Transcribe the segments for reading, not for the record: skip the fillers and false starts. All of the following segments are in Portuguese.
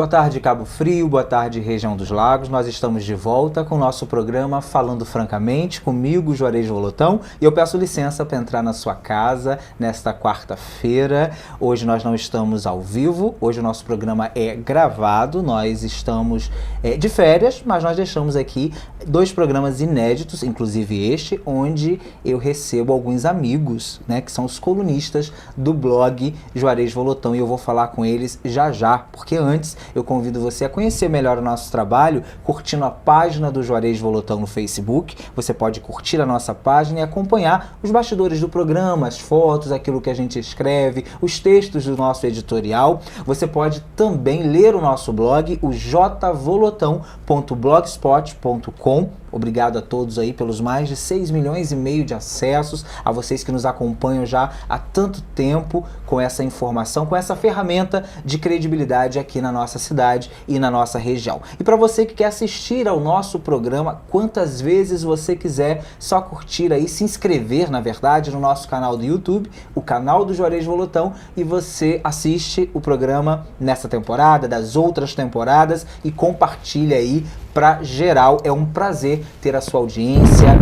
Boa tarde, Cabo Frio, boa tarde, região dos Lagos. Nós estamos de volta com o nosso programa Falando Francamente, comigo, Juarez Volotão, e eu peço licença para entrar na sua casa nesta quarta-feira. Hoje nós não estamos ao vivo, hoje o nosso programa é gravado, nós estamos de férias, mas nós deixamos aqui 2 programas inéditos, inclusive este, onde eu recebo alguns amigos, né, que são os colunistas do blog Juarez Volotão, e eu vou falar com eles já, porque antes eu convido você a conhecer melhor o nosso trabalho curtindo a página do Juarez Volotão no Facebook. Você pode curtir a nossa página e acompanhar os bastidores do programa, as fotos, aquilo que a gente escreve, os textos do nosso editorial. Você pode também ler o nosso blog, o jvolotão.blogspot.com. Obrigado a todos aí pelos mais de 6 milhões e meio de acessos, a vocês que nos acompanham já há tanto tempo com essa informação, com essa ferramenta de credibilidade aqui na nossa cidade e na nossa região. E para você que quer assistir ao nosso programa, quantas vezes você quiser, só curtir aí, se inscrever, na verdade, no nosso canal do YouTube, o canal do Juarez Volotão, e você assiste o programa nessa temporada, das outras temporadas, e compartilha aí para geral. É um prazer ter a sua audiência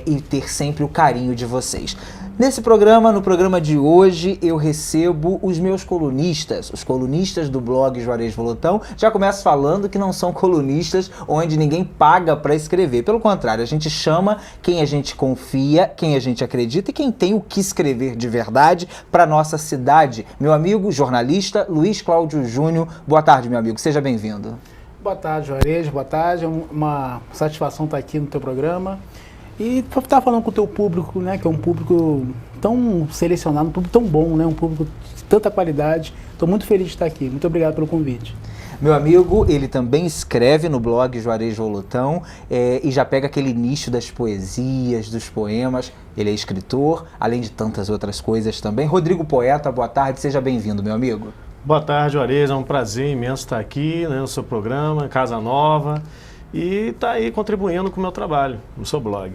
e ter sempre o carinho de vocês. Nesse programa, no programa de hoje, eu recebo os meus colunistas, os colunistas do blog Juarez Volotão. Já começo falando que não são colunistas onde ninguém paga para escrever. Pelo contrário, a gente chama quem a gente confia, quem a gente acredita e quem tem o que escrever de verdade para nossa cidade. Meu amigo jornalista Luiz Cláudio Júnior, boa tarde, meu amigo, seja bem-vindo. Boa tarde, Juarez, boa tarde, é uma satisfação estar aqui no teu programa e estar falando com o teu público, né, que é um público tão selecionado, um público tão bom, né, um público de tanta qualidade. Estou muito feliz de estar aqui, muito obrigado pelo convite. Meu amigo, ele também escreve no blog Juarez Volotão e já pega aquele nicho das poesias, dos poemas. Ele é escritor, além de tantas outras coisas também. Rodrigo Poeta, boa tarde, seja bem-vindo, meu amigo. Boa tarde, Juarez, é um prazer imenso estar aqui, né, no seu programa, Casa Nova, e estar aí contribuindo com o meu trabalho, no seu blog.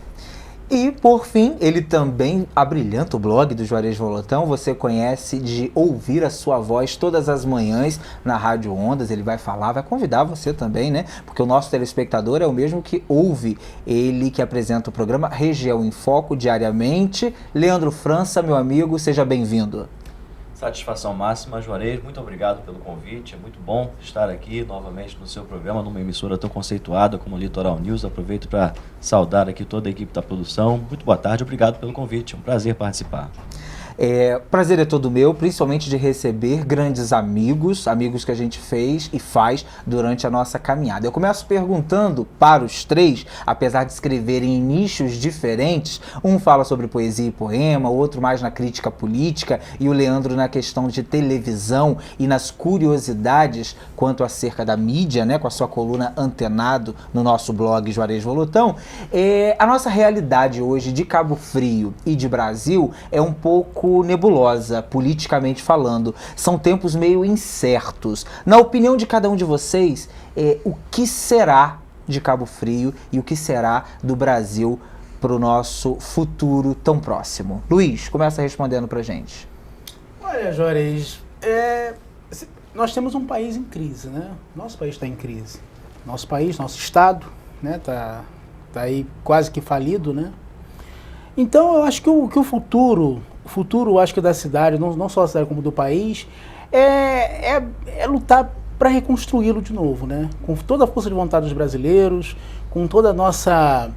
E, por fim, ele também abrilhanta o blog do Juarez Volotão. Você conhece de ouvir a sua voz todas as manhãs na Rádio Ondas. Ele vai falar, vai convidar você também, né? Porque o nosso telespectador é o mesmo que ouve ele, que apresenta o programa Região em Foco diariamente. Leandro França, meu amigo, seja bem-vindo. Satisfação máxima, Juarez, muito obrigado pelo convite, é muito bom estar aqui novamente no seu programa, numa emissora tão conceituada como o Litoral News. Aproveito para saudar aqui toda a equipe da produção. Muito boa tarde, obrigado pelo convite, é um prazer participar. Prazer é todo meu, principalmente de receber grandes amigos que a gente fez e faz durante a nossa caminhada. Eu começo perguntando para os 3, apesar de escreverem em nichos diferentes, um fala sobre poesia e poema, o outro mais na crítica política e o Leandro na questão de televisão e nas curiosidades quanto acerca da mídia, né, com a sua coluna Antenado no nosso blog Juarez Volotão. A nossa realidade hoje de Cabo Frio e de Brasil é um pouco nebulosa, politicamente falando. São tempos meio incertos. Na opinião de cada um de vocês, o que será de Cabo Frio e o que será do Brasil para o nosso futuro tão próximo? Luiz, começa respondendo pra gente. Olha, Juarez, nós temos um país em crise, né? Nosso país está em crise. Nosso país, nosso estado, né, tá aí quase que falido, né? Então, eu acho que o futuro, acho que da cidade, não só da cidade como do país, é lutar para reconstruí-lo de novo, né? Com toda a força de vontade dos brasileiros, com toda a nossa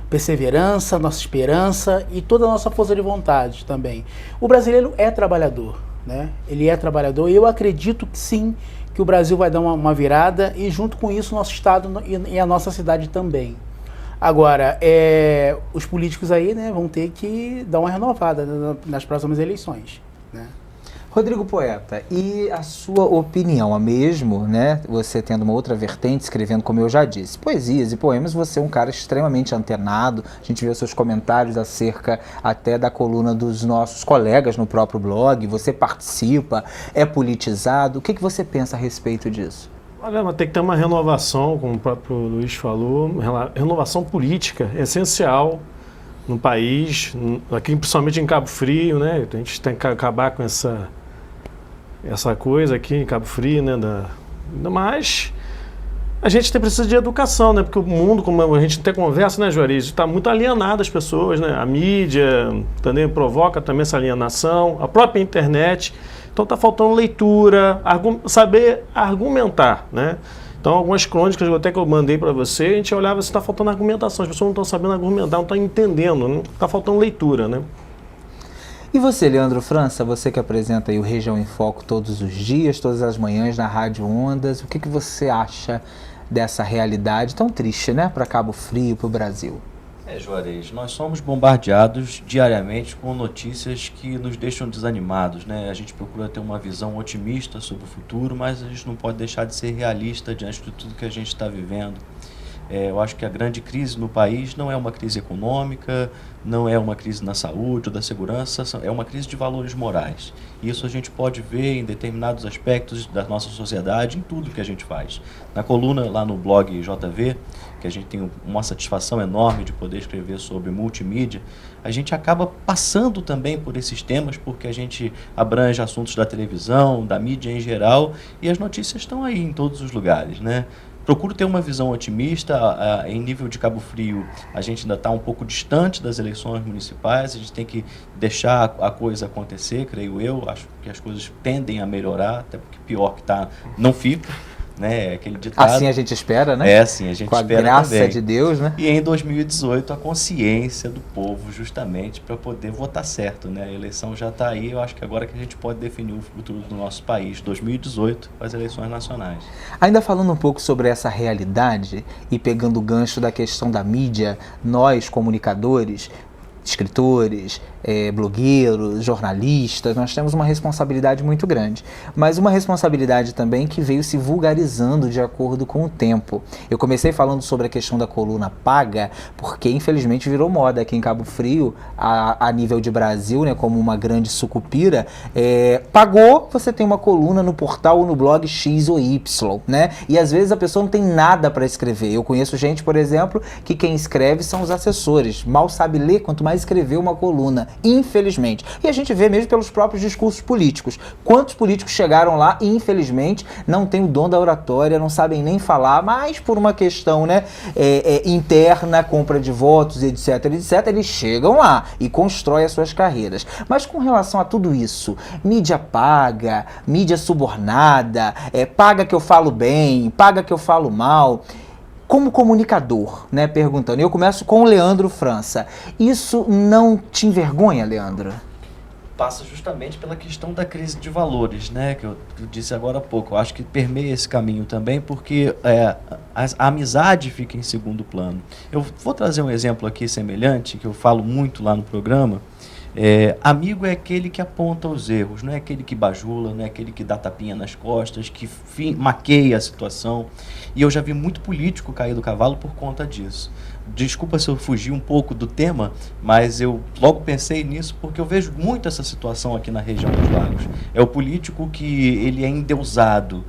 perseverança, nossa esperança e toda a nossa força de vontade também. O brasileiro é trabalhador, né? Ele é trabalhador e eu acredito que sim, que o Brasil vai dar uma virada e junto com isso o nosso estado e a nossa cidade também. Agora, os políticos aí, né, vão ter que dar uma renovada nas próximas eleições, né? Rodrigo Poeta, e a sua opinião, a mesmo, né? Você tendo uma outra vertente, escrevendo, como eu já disse, poesias e poemas, você é um cara extremamente antenado. A gente vê os seus comentários acerca até da coluna dos nossos colegas no próprio blog, você participa, é politizado. O que você pensa a respeito disso? Olha, mas tem que ter uma renovação, como o próprio Luiz falou, renovação política é essencial no país, aqui principalmente em Cabo Frio, né? A gente tem que acabar com essa coisa aqui em Cabo Frio, né? Mas a gente precisa de educação, né? Porque o mundo, como a gente até conversa, né, Juarez, está muito alienado as pessoas, né? A mídia também provoca também essa alienação, a própria internet. Então está faltando leitura, saber argumentar, né? Então algumas crônicas até que eu mandei para você, a gente olhava se está faltando argumentação, as pessoas não estão sabendo argumentar, não estão entendendo, né? Está faltando leitura, né? E você, Leandro França, você que apresenta aí o Região em Foco todos os dias, todas as manhãs na Rádio Ondas, o que você acha dessa realidade tão triste, né, para Cabo Frio, para o Brasil? Juarez, nós somos bombardeados diariamente com notícias que nos deixam desanimados, né? A gente procura ter uma visão otimista sobre o futuro, mas a gente não pode deixar de ser realista diante de tudo que a gente está vivendo. Eu acho que a grande crise no país não é uma crise econômica, não é uma crise na saúde ou da segurança, é uma crise de valores morais. Isso a gente pode ver em determinados aspectos da nossa sociedade, em tudo que a gente faz. Na coluna lá no blog JV, que a gente tem uma satisfação enorme de poder escrever sobre multimídia, a gente acaba passando também por esses temas, porque a gente abrange assuntos da televisão, da mídia em geral, e as notícias estão aí em todos os lugares, né? Procuro ter uma visão otimista. Em nível de Cabo Frio, a gente ainda está um pouco distante das eleições municipais, a gente tem que deixar a coisa acontecer, creio eu. Acho que as coisas tendem a melhorar, até porque pior que está, não fica. Né? Aquele ditado. Assim a gente espera, né? Assim a gente com espera a graça também. de Deus, né? E em 2018 a consciência do povo justamente para poder votar certo, né? A eleição já está aí, eu acho que agora que a gente pode definir o futuro do nosso país, 2018, as eleições nacionais. Ainda falando um pouco sobre essa realidade e pegando o gancho da questão da mídia, nós comunicadores, escritores, blogueiros, jornalistas, nós temos uma responsabilidade muito grande, mas uma responsabilidade também que veio se vulgarizando de acordo com o tempo. Eu comecei falando sobre a questão da coluna paga, porque infelizmente virou moda aqui em Cabo Frio, a nível de Brasil, né, como uma grande sucupira, pagou, você tem uma coluna no portal ou no blog X ou Y, né, e às vezes a pessoa não tem nada para escrever. Eu conheço gente, por exemplo, que quem escreve são os assessores, mal sabe ler, quanto mais escrever uma coluna, infelizmente. E a gente vê mesmo pelos próprios discursos políticos. Quantos políticos chegaram lá e, infelizmente, não têm o dom da oratória, não sabem nem falar, mas por uma questão, né, interna, compra de votos, etc, eles chegam lá e constroem as suas carreiras. Mas com relação a tudo isso, mídia paga, mídia subornada, paga que eu falo bem, paga que eu falo mal... Como comunicador, né, perguntando, eu começo com o Leandro França, isso não te envergonha, Leandro? Passa justamente pela questão da crise de valores, né, que eu disse agora há pouco. Eu acho que permeia esse caminho também, porque a amizade fica em segundo plano. Eu vou trazer um exemplo aqui semelhante, que eu falo muito lá no programa. Amigo é aquele que aponta os erros, não é aquele que bajula, não é aquele que dá tapinha nas costas, que maqueia a situação. E eu já vi muito político cair do cavalo por conta disso. Desculpa se eu fugi um pouco do tema, mas eu logo pensei nisso porque eu vejo muito essa situação aqui na região dos Lagos. É o político que ele é endeusado,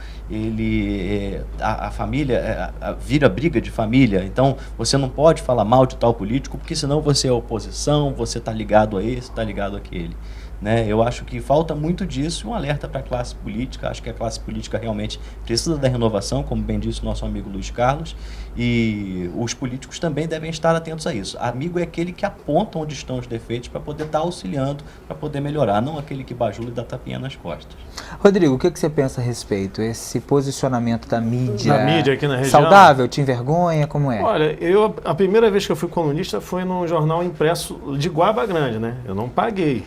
a família vira briga de família, então você não pode falar mal de tal político porque senão você é oposição, você está ligado a esse, está ligado àquele. Né? Eu acho que falta muito disso, um alerta para a classe política. Acho que a classe política realmente precisa da renovação, como bem disse o nosso amigo Luiz Carlos, e os políticos também devem estar atentos a isso. Amigo é aquele que aponta onde estão os defeitos para poder estar auxiliando, para poder melhorar, não aquele que bajula e dá tapinha nas costas. Rodrigo, o que você pensa a respeito? Esse posicionamento da mídia, aqui na região, saudável, te envergonha, como é? Olha, a primeira vez que eu fui colunista foi num jornal impresso de Guaba Grande, né? Eu não paguei.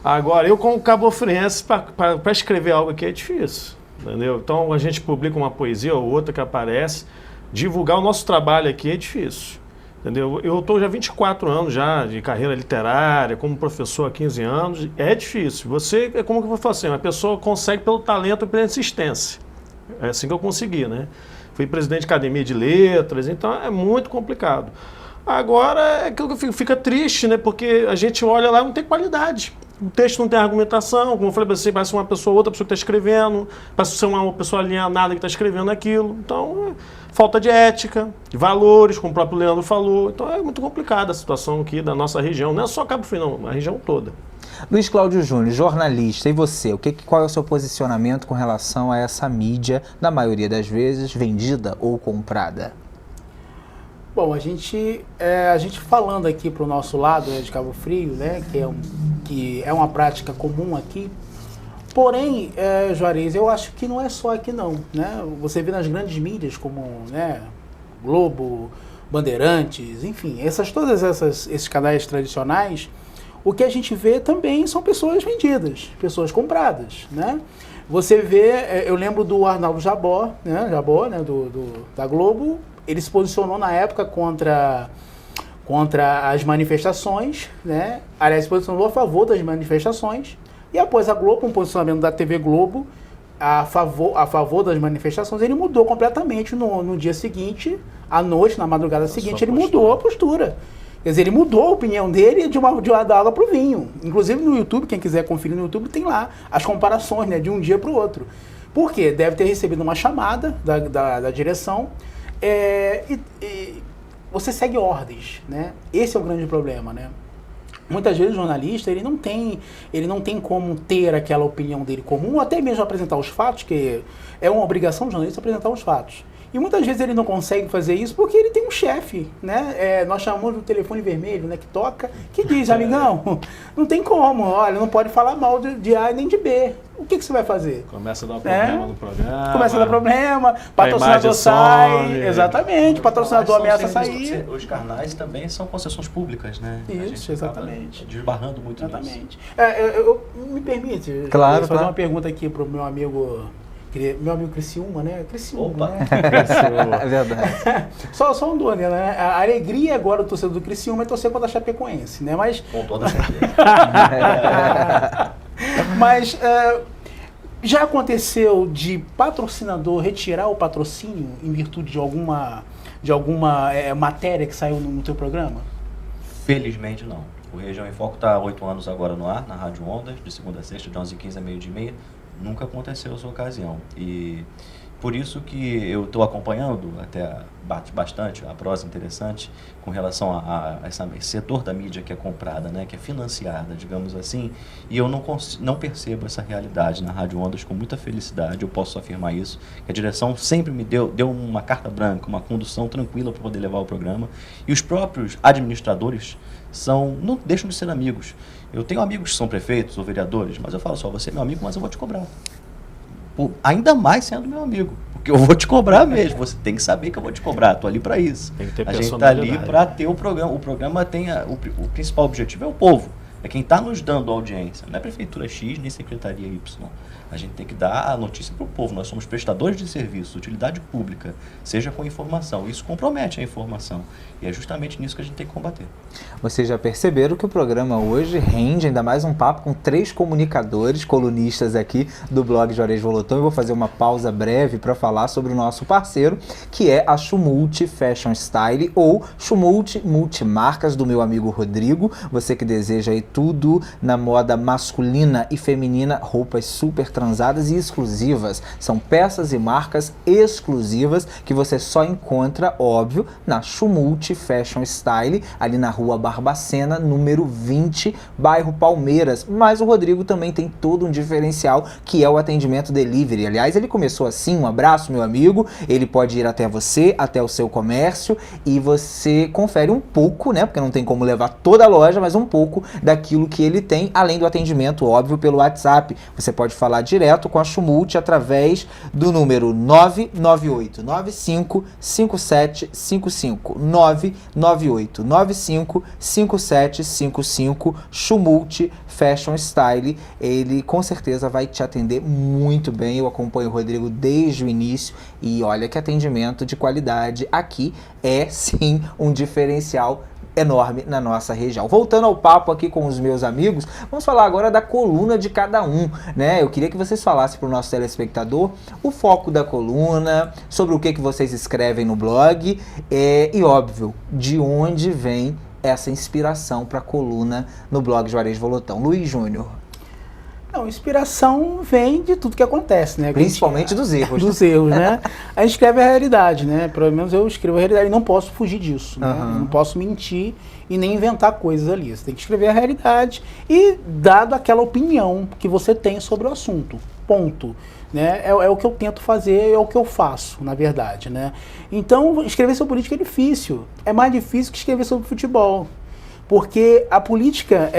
Agora, eu como cabofriense, para escrever algo aqui é difícil, entendeu? Então, a gente publica uma poesia ou outra que aparece, divulgar o nosso trabalho aqui é difícil, entendeu? Eu estou já 24 anos já de carreira literária, como professor há 15 anos, é difícil. Você, como que eu vou falar assim, uma pessoa consegue pelo talento e pela insistência. É assim que eu consegui, né? Fui presidente de academia de letras, então é muito complicado. Agora, é aquilo que fica triste, né? Porque a gente olha lá e não tem qualidade. O texto não tem argumentação, como eu falei para você, parece uma pessoa, outra pessoa que está escrevendo, parece ser uma pessoa alienada que está escrevendo aquilo. Então, falta de ética, de valores, como o próprio Leandro falou. Então, é muito complicada a situação aqui da nossa região. Não é só Cabo Frio, não, a região toda. Luiz Cláudio Júnior, jornalista, e você? Qual é o seu posicionamento com relação a essa mídia, na maioria das vezes, vendida ou comprada? Bom, a gente falando aqui para o nosso lado, né, de Cabo Frio, né, que é uma prática comum aqui, porém, Juarez, eu acho que não é só aqui não, né? Você vê nas grandes mídias como, né, Globo, Bandeirantes, enfim, todos esses canais tradicionais, o que a gente vê também são pessoas vendidas, pessoas compradas, né? Você vê, eu lembro do Arnaldo Jabor, né, da Globo. Ele se posicionou na época contra as manifestações, né? Aliás, se posicionou a favor das manifestações. E após a Globo, um posicionamento da TV Globo a favor das manifestações, ele mudou completamente no dia seguinte, à noite, na madrugada seguinte, ele mudou a postura. Quer dizer, ele mudou a opinião dele da água para o vinho. Inclusive no YouTube, quem quiser conferir no YouTube, tem lá as comparações, né, de um dia para o outro. Por quê? Deve ter recebido uma chamada da direção. E você segue ordens, né? Esse é o grande problema, né? Muitas vezes o jornalista ele não tem como ter aquela opinião dele comum, ou até mesmo apresentar os fatos, que é uma obrigação do jornalista apresentar os fatos. E muitas vezes ele não consegue fazer isso porque ele tem um chefe, né? Nós chamamos do telefone vermelho, né? Que toca, que diz, amigão, não tem como, olha, não pode falar mal de A nem de B. O que você vai fazer? Começa a dar problema no programa. Começa a dar problema, patrocinador sai, some. Exatamente, patrocinador ameaça sair. Os canais também são concessões públicas, né? Isso, exatamente. Desbarrando muito exatamente. Me permite, claro, fazer uma pergunta aqui pro meu amigo Criciúma, né? Criciúma, né? É verdade. Só um dono, né? A alegria agora do torcedor do Criciúma é torcer contra a Chapecoense, né? Mas... Com toda certeza. Mas já aconteceu de patrocinador retirar o patrocínio em virtude de alguma matéria que saiu no teu programa? Felizmente não. O Região em Foco está há 8 anos agora no ar, na Rádio Ondas, de segunda a sexta, de 11h15 a meio-dia e meia. Nunca aconteceu essa ocasião. E por isso que eu estou acompanhando até bastante a prosa interessante com relação a esse setor da mídia que é comprada, né, que é financiada, digamos assim, e eu não percebo essa realidade na Rádio Ondas com muita felicidade, eu posso afirmar isso, que a direção sempre me deu uma carta branca, uma condução tranquila para poder levar o programa, e os próprios administradores não deixam de ser amigos. Eu tenho amigos que são prefeitos ou vereadores, mas eu falo só, você é meu amigo, mas eu vou te cobrar. Ainda mais sendo meu amigo, porque eu vou te cobrar mesmo, você tem que saber que eu vou te cobrar, estou ali para isso. Tem que ter a gente está ali para ter o programa. O programa tem o principal objetivo é o povo, é quem está nos dando audiência, não é prefeitura X nem secretaria Y. A gente tem que dar a notícia para o povo, nós somos prestadores de serviço, utilidade pública, seja com informação, isso compromete a informação, e é justamente nisso que a gente tem que combater. Vocês já perceberam que o programa hoje rende ainda mais um papo com 3 comunicadores, colunistas aqui do blog Juarez Volotão. Eu vou fazer uma pausa breve para falar sobre o nosso parceiro, que é a Chumult Fashion Style, ou Chumult Multimarcas, do meu amigo Rodrigo. Você que deseja aí tudo na moda masculina e feminina, roupas super transadas e exclusivas. São peças e marcas exclusivas que você só encontra, óbvio, na Chumult Fashion Style, ali na rua Barbacena, número 20, bairro Palmeiras. Mas o Rodrigo também tem todo um diferencial, que é o atendimento delivery. Aliás, ele começou assim, um abraço, meu amigo. Ele pode ir até você, até o seu comércio, e você confere um pouco, né? Porque não tem como levar toda a loja, mas um pouco daquilo que ele tem, além do atendimento, óbvio, pelo WhatsApp. Você pode falar direto com a Chumult através do número 998955755, 998955755, Chumult Fashion Style. Ele com certeza vai te atender muito bem. Eu acompanho o Rodrigo desde o início e olha que atendimento de qualidade aqui é sim um diferencial enorme na nossa região. Voltando ao papo aqui com os meus amigos, vamos falar agora da coluna de cada um, né? Eu queria que vocês falassem para o nosso telespectador o foco da coluna, sobre o que vocês escrevem no blog e, óbvio, de onde vem essa inspiração para a coluna no blog Juarez Volotão. Luiz Júnior. Não, inspiração vem de tudo que acontece, né? Principalmente dos erros. Dos erros, né? A gente escreve a realidade, né? Pelo menos eu escrevo a realidade e não posso fugir disso, né? Aham. Não posso mentir e nem inventar coisas ali. Você tem que escrever a realidade e dado aquela opinião que você tem sobre o assunto. Ponto. Né? É o que eu tento fazer, é o que eu faço, na verdade, né? Então, escrever sobre política é difícil. É mais difícil que escrever sobre futebol. Porque a política,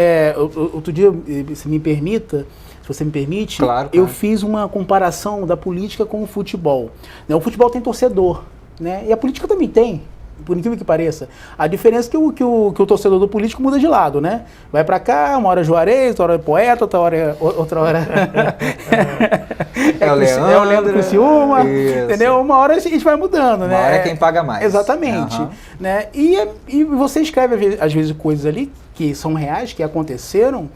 outro dia, se me permita, se você me permite, Claro, eu claro. fiz uma comparação da política com o futebol. Né? O futebol tem torcedor, né? E a política também tem, por incrível que pareça. A diferença é que o torcedor do político muda de lado, né? Vai pra cá, uma hora Juarez, outra hora é Poeta, outra hora É o Leandro, é o Leandro Criciúma, isso. entendeu? Uma hora a gente vai mudando, né? Uma hora é quem paga mais. Exatamente. Aham. Né? E você escreve, às vezes, coisas ali que são reais, que aconteceram,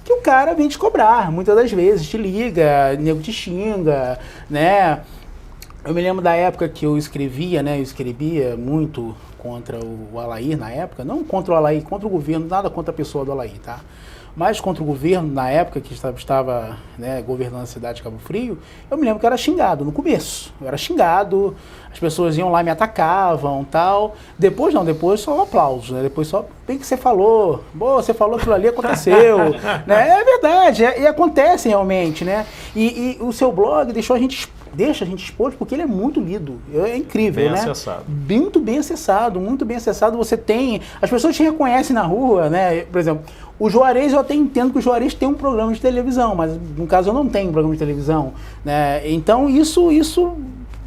que o cara vem te cobrar, muitas das vezes, te liga, nego te xinga, né? Eu me lembro da época que eu escrevia, né? Eu escrevia muito contra o Alair na época, não contra o Alair, contra o governo, nada contra a pessoa do Alair, tá? Mas contra o governo, na época que estava né, governando a cidade de Cabo Frio, eu me lembro que eu era xingado no começo. Eu era xingado, as pessoas iam lá e me atacavam tal. Depois não, depois só aplausos, né? Depois só, bem que você falou, boa, você falou aquilo ali, aconteceu. Né? É verdade, e acontece realmente, né? E o seu blog deixa a gente expor, porque ele é muito lido. É incrível, Bem né? acessado. Muito bem acessado, muito bem acessado. Você tem... As pessoas te reconhecem na rua, né? Por exemplo, o Juarez, eu até entendo que o Juarez tem um programa de televisão, mas no caso eu não tenho um programa de televisão, né? Então isso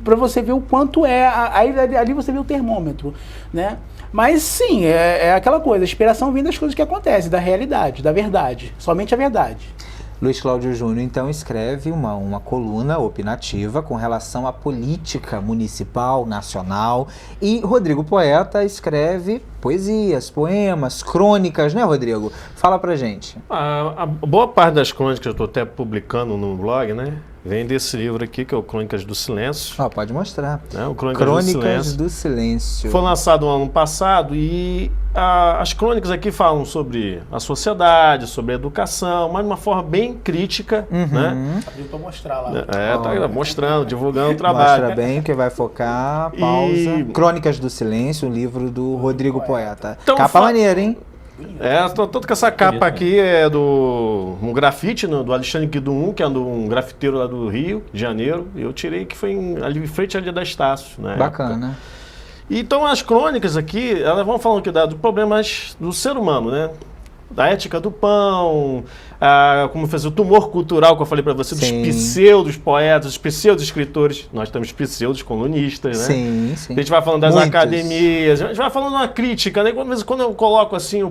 para você ver o quanto é... Aí ali você vê o termômetro, né? Mas sim, é aquela coisa, a inspiração vem das coisas que acontecem, da realidade, da verdade, somente a verdade. Luiz Cláudio Júnior, então, escreve uma coluna opinativa com relação à política municipal, nacional. E Rodrigo Poeta escreve poesias, poemas, crônicas, né, Rodrigo? Fala pra gente. A boa parte das crônicas que eu estou até publicando no blog, né? Vem desse livro aqui, que é o Crônicas do Silêncio. Ó, pode mostrar. Né? O Crônicas do Silêncio. Foi lançado no ano passado e as crônicas aqui falam sobre a sociedade, sobre a educação, mas de uma forma bem crítica, né? Abriu para mostrar lá. Tá mostrando, divulgando o trabalho. Mostra bem que vai focar, pausa. Crônicas do Silêncio, um livro do Rodrigo Poeta. Então, Capa maneira, hein? Tanto que essa capa aqui é um grafite do Alexandre Guidum, que é um grafiteiro lá do Rio de Janeiro. Eu tirei que foi ali em frente à da Estácio, né? Bacana. Então as crônicas aqui, elas vão falando que dá dos problemas do ser humano, né? Da ética do pão, como fazer o tumor cultural que eu falei para você, dos Sim. pseudos poetas, dos pseudos escritores. Nós temos pseudos colunistas, né? Sim, sim. A gente vai falando das Muitos. academias, a gente vai falando uma crítica, né? Às vezes quando eu coloco assim,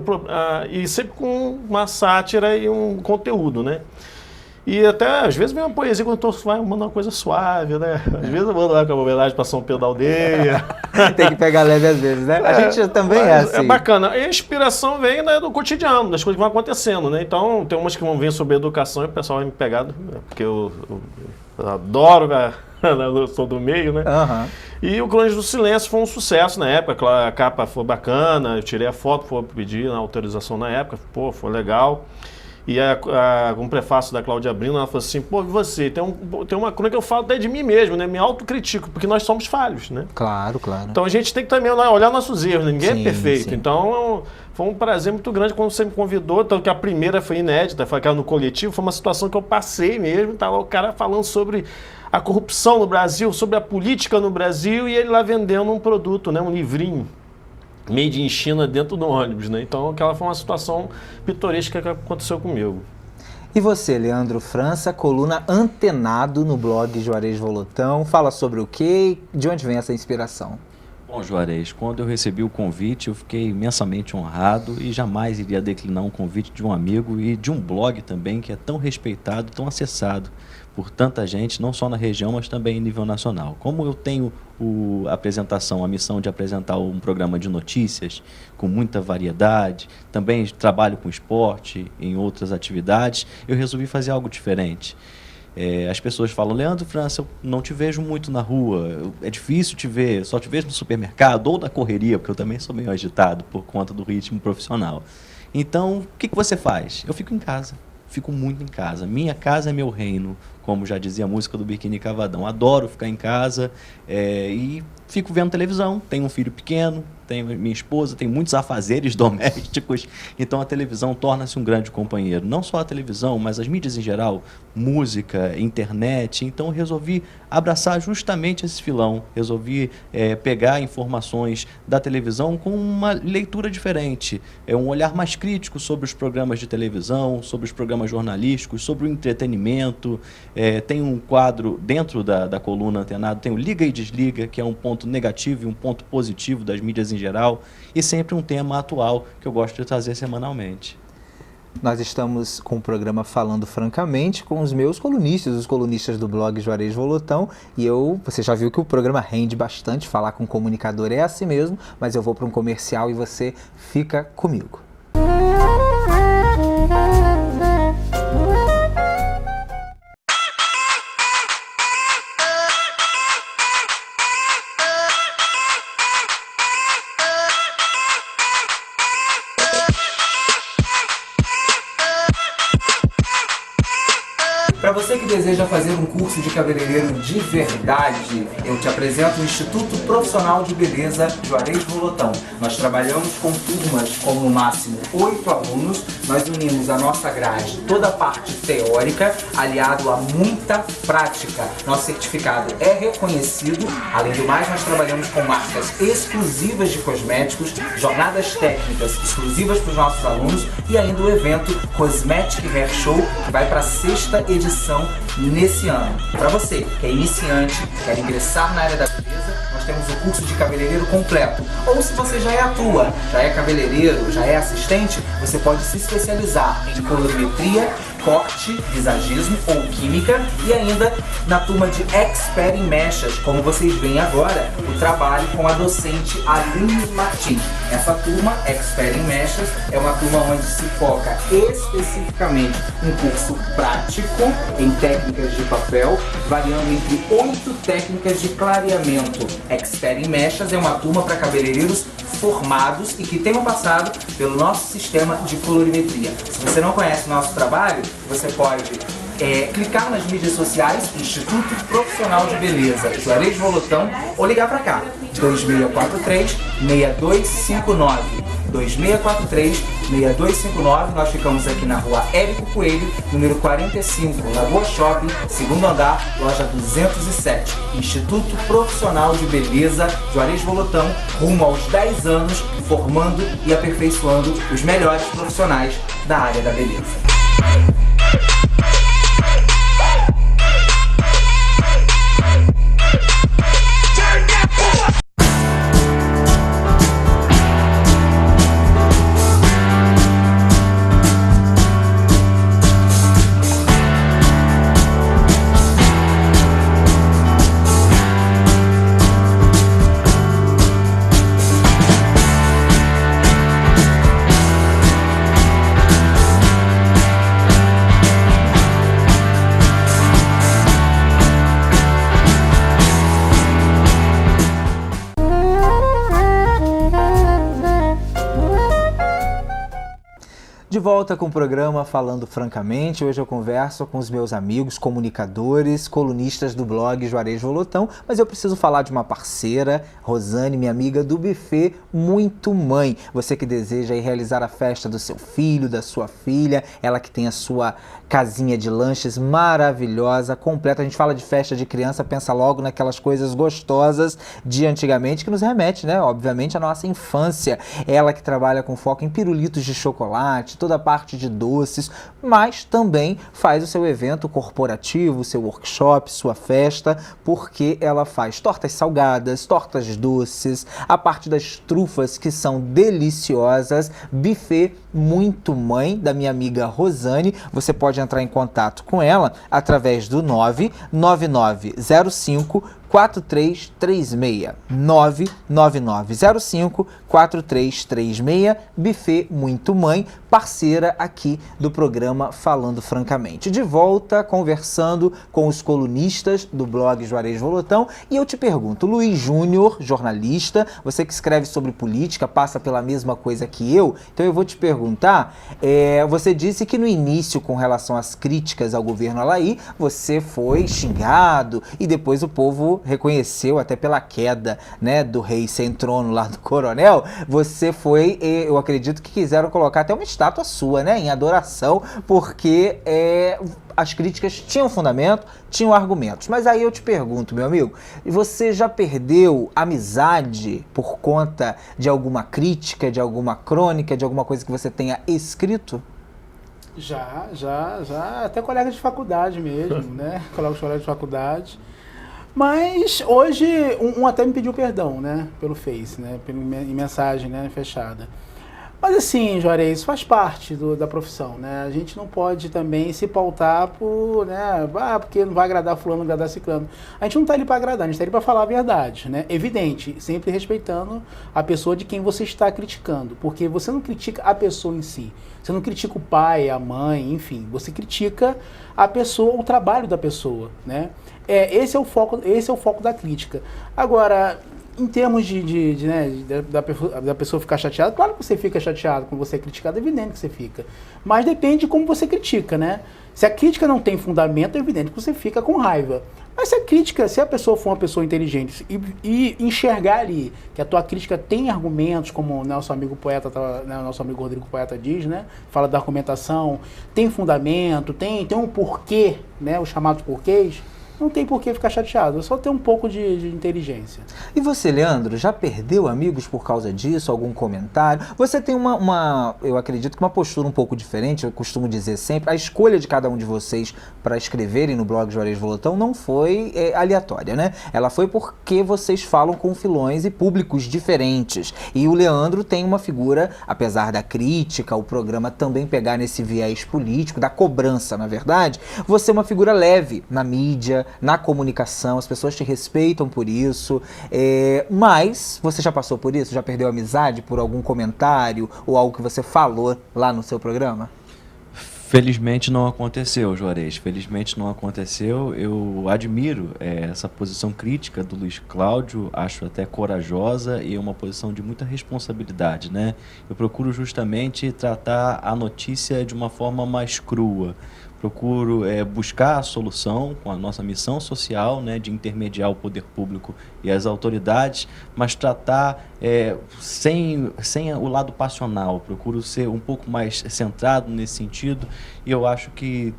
e sempre com uma sátira e um conteúdo, né? E até, às vezes, vem uma poesia quando eu estou mandando uma coisa suave, né? Às vezes eu mando lá com a homenagem para São Pedro da Aldeia. Tem que pegar leve às vezes, né? A gente também é assim. É bacana. E a inspiração vem, né, do cotidiano, das coisas que vão acontecendo, né? Então, tem umas que vão vir sobre educação e o pessoal vai me pegar, né? Porque eu adoro, eu sou do meio, né? Aham. E o Crônicas do Silêncio foi um sucesso na época, a capa foi bacana, eu tirei a foto, foi pedir a autorização na época, pô, foi legal. E um prefácio da Cláudia Brino, ela falou assim, pô, você, tem uma crônica que eu falo até de mim mesmo, né? Me autocritico, porque nós somos falhos, né? Claro, claro. Então a gente tem que também olhar nossos erros, né? Ninguém Sim, é perfeito. sim. Então foi um prazer muito grande quando você me convidou, tanto que a primeira foi inédita, foi aquela no coletivo, foi uma situação que eu passei mesmo, tava o cara falando sobre a corrupção no Brasil, sobre a política no Brasil, e ele lá vendendo um produto, né? Um livrinho. Made in China dentro do ônibus, né? Então aquela foi uma situação pitoresca que aconteceu comigo. E você, Leandro França, coluna Antenado no blog Juarez Volotão, fala sobre o quê? De onde vem essa inspiração? Bom, Juarez, quando eu recebi o convite, eu fiquei imensamente honrado e jamais iria declinar um convite de um amigo e de um blog também que é tão respeitado, tão acessado por tanta gente, não só na região, mas também em nível nacional. Como eu tenho a missão de apresentar um programa de notícias com muita variedade, também trabalho com esporte, em outras atividades, eu resolvi fazer algo diferente. As pessoas falam, Leandro França, eu não te vejo muito na rua, é difícil te ver, só te vejo no supermercado ou na correria, porque eu também sou meio agitado por conta do ritmo profissional. Então, o que você faz? Eu fico em casa. fico muito em casa. Minha casa é meu reino, como já dizia a música do Biquíni Cavadão. Adoro ficar em casa e fico vendo televisão. Tenho um filho pequeno, tenho minha esposa, tenho muitos afazeres domésticos, então a televisão torna-se um grande companheiro. Não só a televisão, mas as mídias em geral, música, internet. Então eu resolvi abraçar justamente esse filão, resolvi pegar informações da televisão com uma leitura diferente, um olhar mais crítico sobre os programas de televisão, sobre os programas jornalísticos, sobre o entretenimento. Tem um quadro dentro da coluna Antenado, tem o Liga e Desliga, que é um ponto negativo e um ponto positivo das mídias em geral, e sempre um tema atual que eu gosto de trazer semanalmente. Nós estamos com o programa Falando Francamente com os meus colunistas, os colunistas do blog Juarez Volotão, e você já viu que o programa rende bastante, falar com comunicador é assim mesmo, mas eu vou para um comercial e você fica comigo. Para você que deseja fazer um curso de cabeleireiro de verdade, eu te apresento o Instituto Profissional de Beleza Juarez Volotão. Nós trabalhamos com turmas com no máximo 8 alunos, nós unimos a nossa grade, toda a parte teórica, aliado a muita prática. Nosso certificado é reconhecido, além do mais nós trabalhamos com marcas exclusivas de cosméticos, jornadas técnicas exclusivas para os nossos alunos e ainda o evento Cosmetic Hair Show, que vai para a 6ª edição nesse ano. Para você que é iniciante, quer ingressar na área da beleza, nós temos o curso de cabeleireiro completo. Ou se você já atua, já é cabeleireiro, já é assistente, você pode se especializar em colorimetria, corte, visagismo ou química e ainda na turma de Expert em Mechas, como vocês veem agora, o trabalho com a docente Aline Martins. Essa turma, Expert em Mechas, é uma turma onde se foca especificamente um curso prático em técnicas de papel, variando entre 8 técnicas de clareamento. Expert em Mechas é uma turma para cabeleireiros formados e que tenham passado pelo nosso sistema de colorimetria. Se você não conhece o nosso trabalho, você pode clicar nas mídias sociais, Instituto Profissional de Beleza Juarez Volotão, ou ligar para cá, 2643-6259. 2643-6259, nós ficamos aqui na rua Érico Coelho, número 45, Lagoa Shopping, segundo andar, loja 207. Instituto Profissional de Beleza Juarez Volotão, rumo aos 10 anos, formando e aperfeiçoando os melhores profissionais da área da beleza. De volta com o programa Falando Francamente, hoje eu converso com os meus amigos, comunicadores, colunistas do blog Juarez Volotão, mas eu preciso falar de uma parceira, Rosane, minha amiga do buffet Muito Mãe. Você que deseja ir realizar a festa do seu filho, da sua filha, ela que tem a sua casinha de lanches maravilhosa, completa. A gente fala de festa de criança, pensa logo naquelas coisas gostosas de antigamente, que nos remete, né, obviamente, à nossa infância. Ela que trabalha com foco em pirulitos de chocolate, toda a parte de doces, mas também faz o seu evento corporativo, seu workshop, sua festa, porque ela faz tortas salgadas, tortas doces, a parte das trufas que são deliciosas, buffet Muito Mãe, da minha amiga Rosane. Você pode entrar em contato com ela através do 99905 4336 99905 4336, buffet Muito Mãe, parceira aqui do programa Falando Francamente. De volta, conversando com os colunistas do blog Juarez Volotão, e eu te pergunto, Luiz Júnior, jornalista, você que escreve sobre política, passa pela mesma coisa que eu, então eu vou te perguntar, perguntar, você disse que no início, com relação às críticas ao governo Alaí, você foi xingado e depois o povo reconheceu, até pela queda, né, do rei sem trono lá do coronel, você foi, eu acredito que quiseram colocar até uma estátua sua, né, em adoração, porque as críticas tinham fundamento, tinham argumentos. Mas aí eu te pergunto, meu amigo, você já perdeu amizade por conta de alguma crítica, de alguma crônica, de alguma coisa que você tenha escrito? Já, até colegas de faculdade mesmo, né? Colegas de faculdade. Mas hoje, um até me pediu perdão, né? Pelo Face, né? Em mensagem, né? Fechada. Mas assim, Juarez, faz parte da profissão, né? A gente não pode também se pautar por, né? Porque não vai agradar fulano, não vai agradar ciclano. A gente não está ali para agradar, a gente está ali para falar a verdade, né? Evidente, sempre respeitando a pessoa de quem você está criticando. Porque você não critica a pessoa em si. Você não critica o pai, a mãe, enfim. Você critica a pessoa, o trabalho da pessoa, né? Esse é o foco da crítica. Agora, em termos da pessoa ficar chateada, claro que você fica chateado quando você é criticado, é evidente que você fica. Mas depende de como você critica, né? Se a crítica não tem fundamento, é evidente que você fica com raiva. Mas se a pessoa for uma pessoa inteligente e enxergar ali que a tua crítica tem argumentos, como o nosso amigo poeta, né, o nosso amigo Rodrigo Poeta diz, né? Fala da argumentação, tem fundamento, tem um porquê, né? Os chamados porquês. Não tem por que ficar chateado, é só ter um pouco de inteligência. E você, Leandro, já perdeu amigos por causa disso? Algum comentário? Você tem eu acredito que uma postura um pouco diferente, eu costumo dizer sempre, a escolha de cada um de vocês para escreverem no blog Juarez Volotão não foi aleatória, né? Ela foi porque vocês falam com filões e públicos diferentes. E o Leandro tem uma figura, apesar da crítica, o programa também pegar nesse viés político, da cobrança, na verdade, você é uma figura leve na mídia, na comunicação, as pessoas te respeitam por isso, mas você já passou por isso? Já perdeu amizade por algum comentário ou algo que você falou lá no seu programa? Felizmente não aconteceu, Juarez. Felizmente não aconteceu. Eu admiro essa posição crítica do Luiz Cláudio, acho até corajosa e uma posição de muita responsabilidade, né? Eu procuro justamente tratar a notícia de uma forma mais crua. Procuro buscar a solução com a nossa missão social, né, de intermediar o poder público e as autoridades, mas tratar sem o lado passional. Procuro ser um pouco mais centrado nesse sentido e eu acho que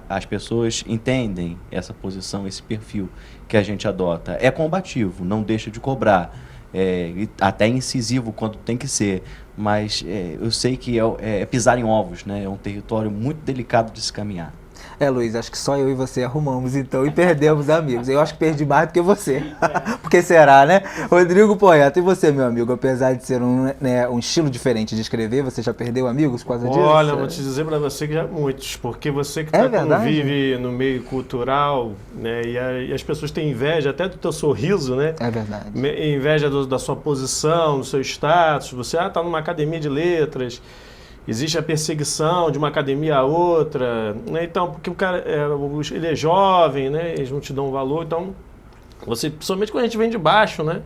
as pessoas entendem essa posição, esse perfil que a gente adota. É combativo, não deixa de cobrar. Até incisivo quando tem que ser, mas eu sei que é pisar em ovos, né? É um território muito delicado de se caminhar. Luiz, acho que só eu e você arrumamos então e perdemos amigos. Eu acho que perdi mais do que você. Porque será, né? Rodrigo Poeta, e você, meu amigo? Apesar de ser um estilo diferente de escrever, você já perdeu amigos por causa disso? Olha, vou te dizer pra você que já muitos, porque você que convive no meio cultural, né? E as pessoas têm inveja até do teu sorriso, né? É verdade. Inveja da sua posição, do seu status. Você tá numa academia de letras. Existe a perseguição de uma academia a outra, né? Então, porque o cara ele é jovem, né? Eles não te dão valor, então você, principalmente quando a gente vem de baixo, né?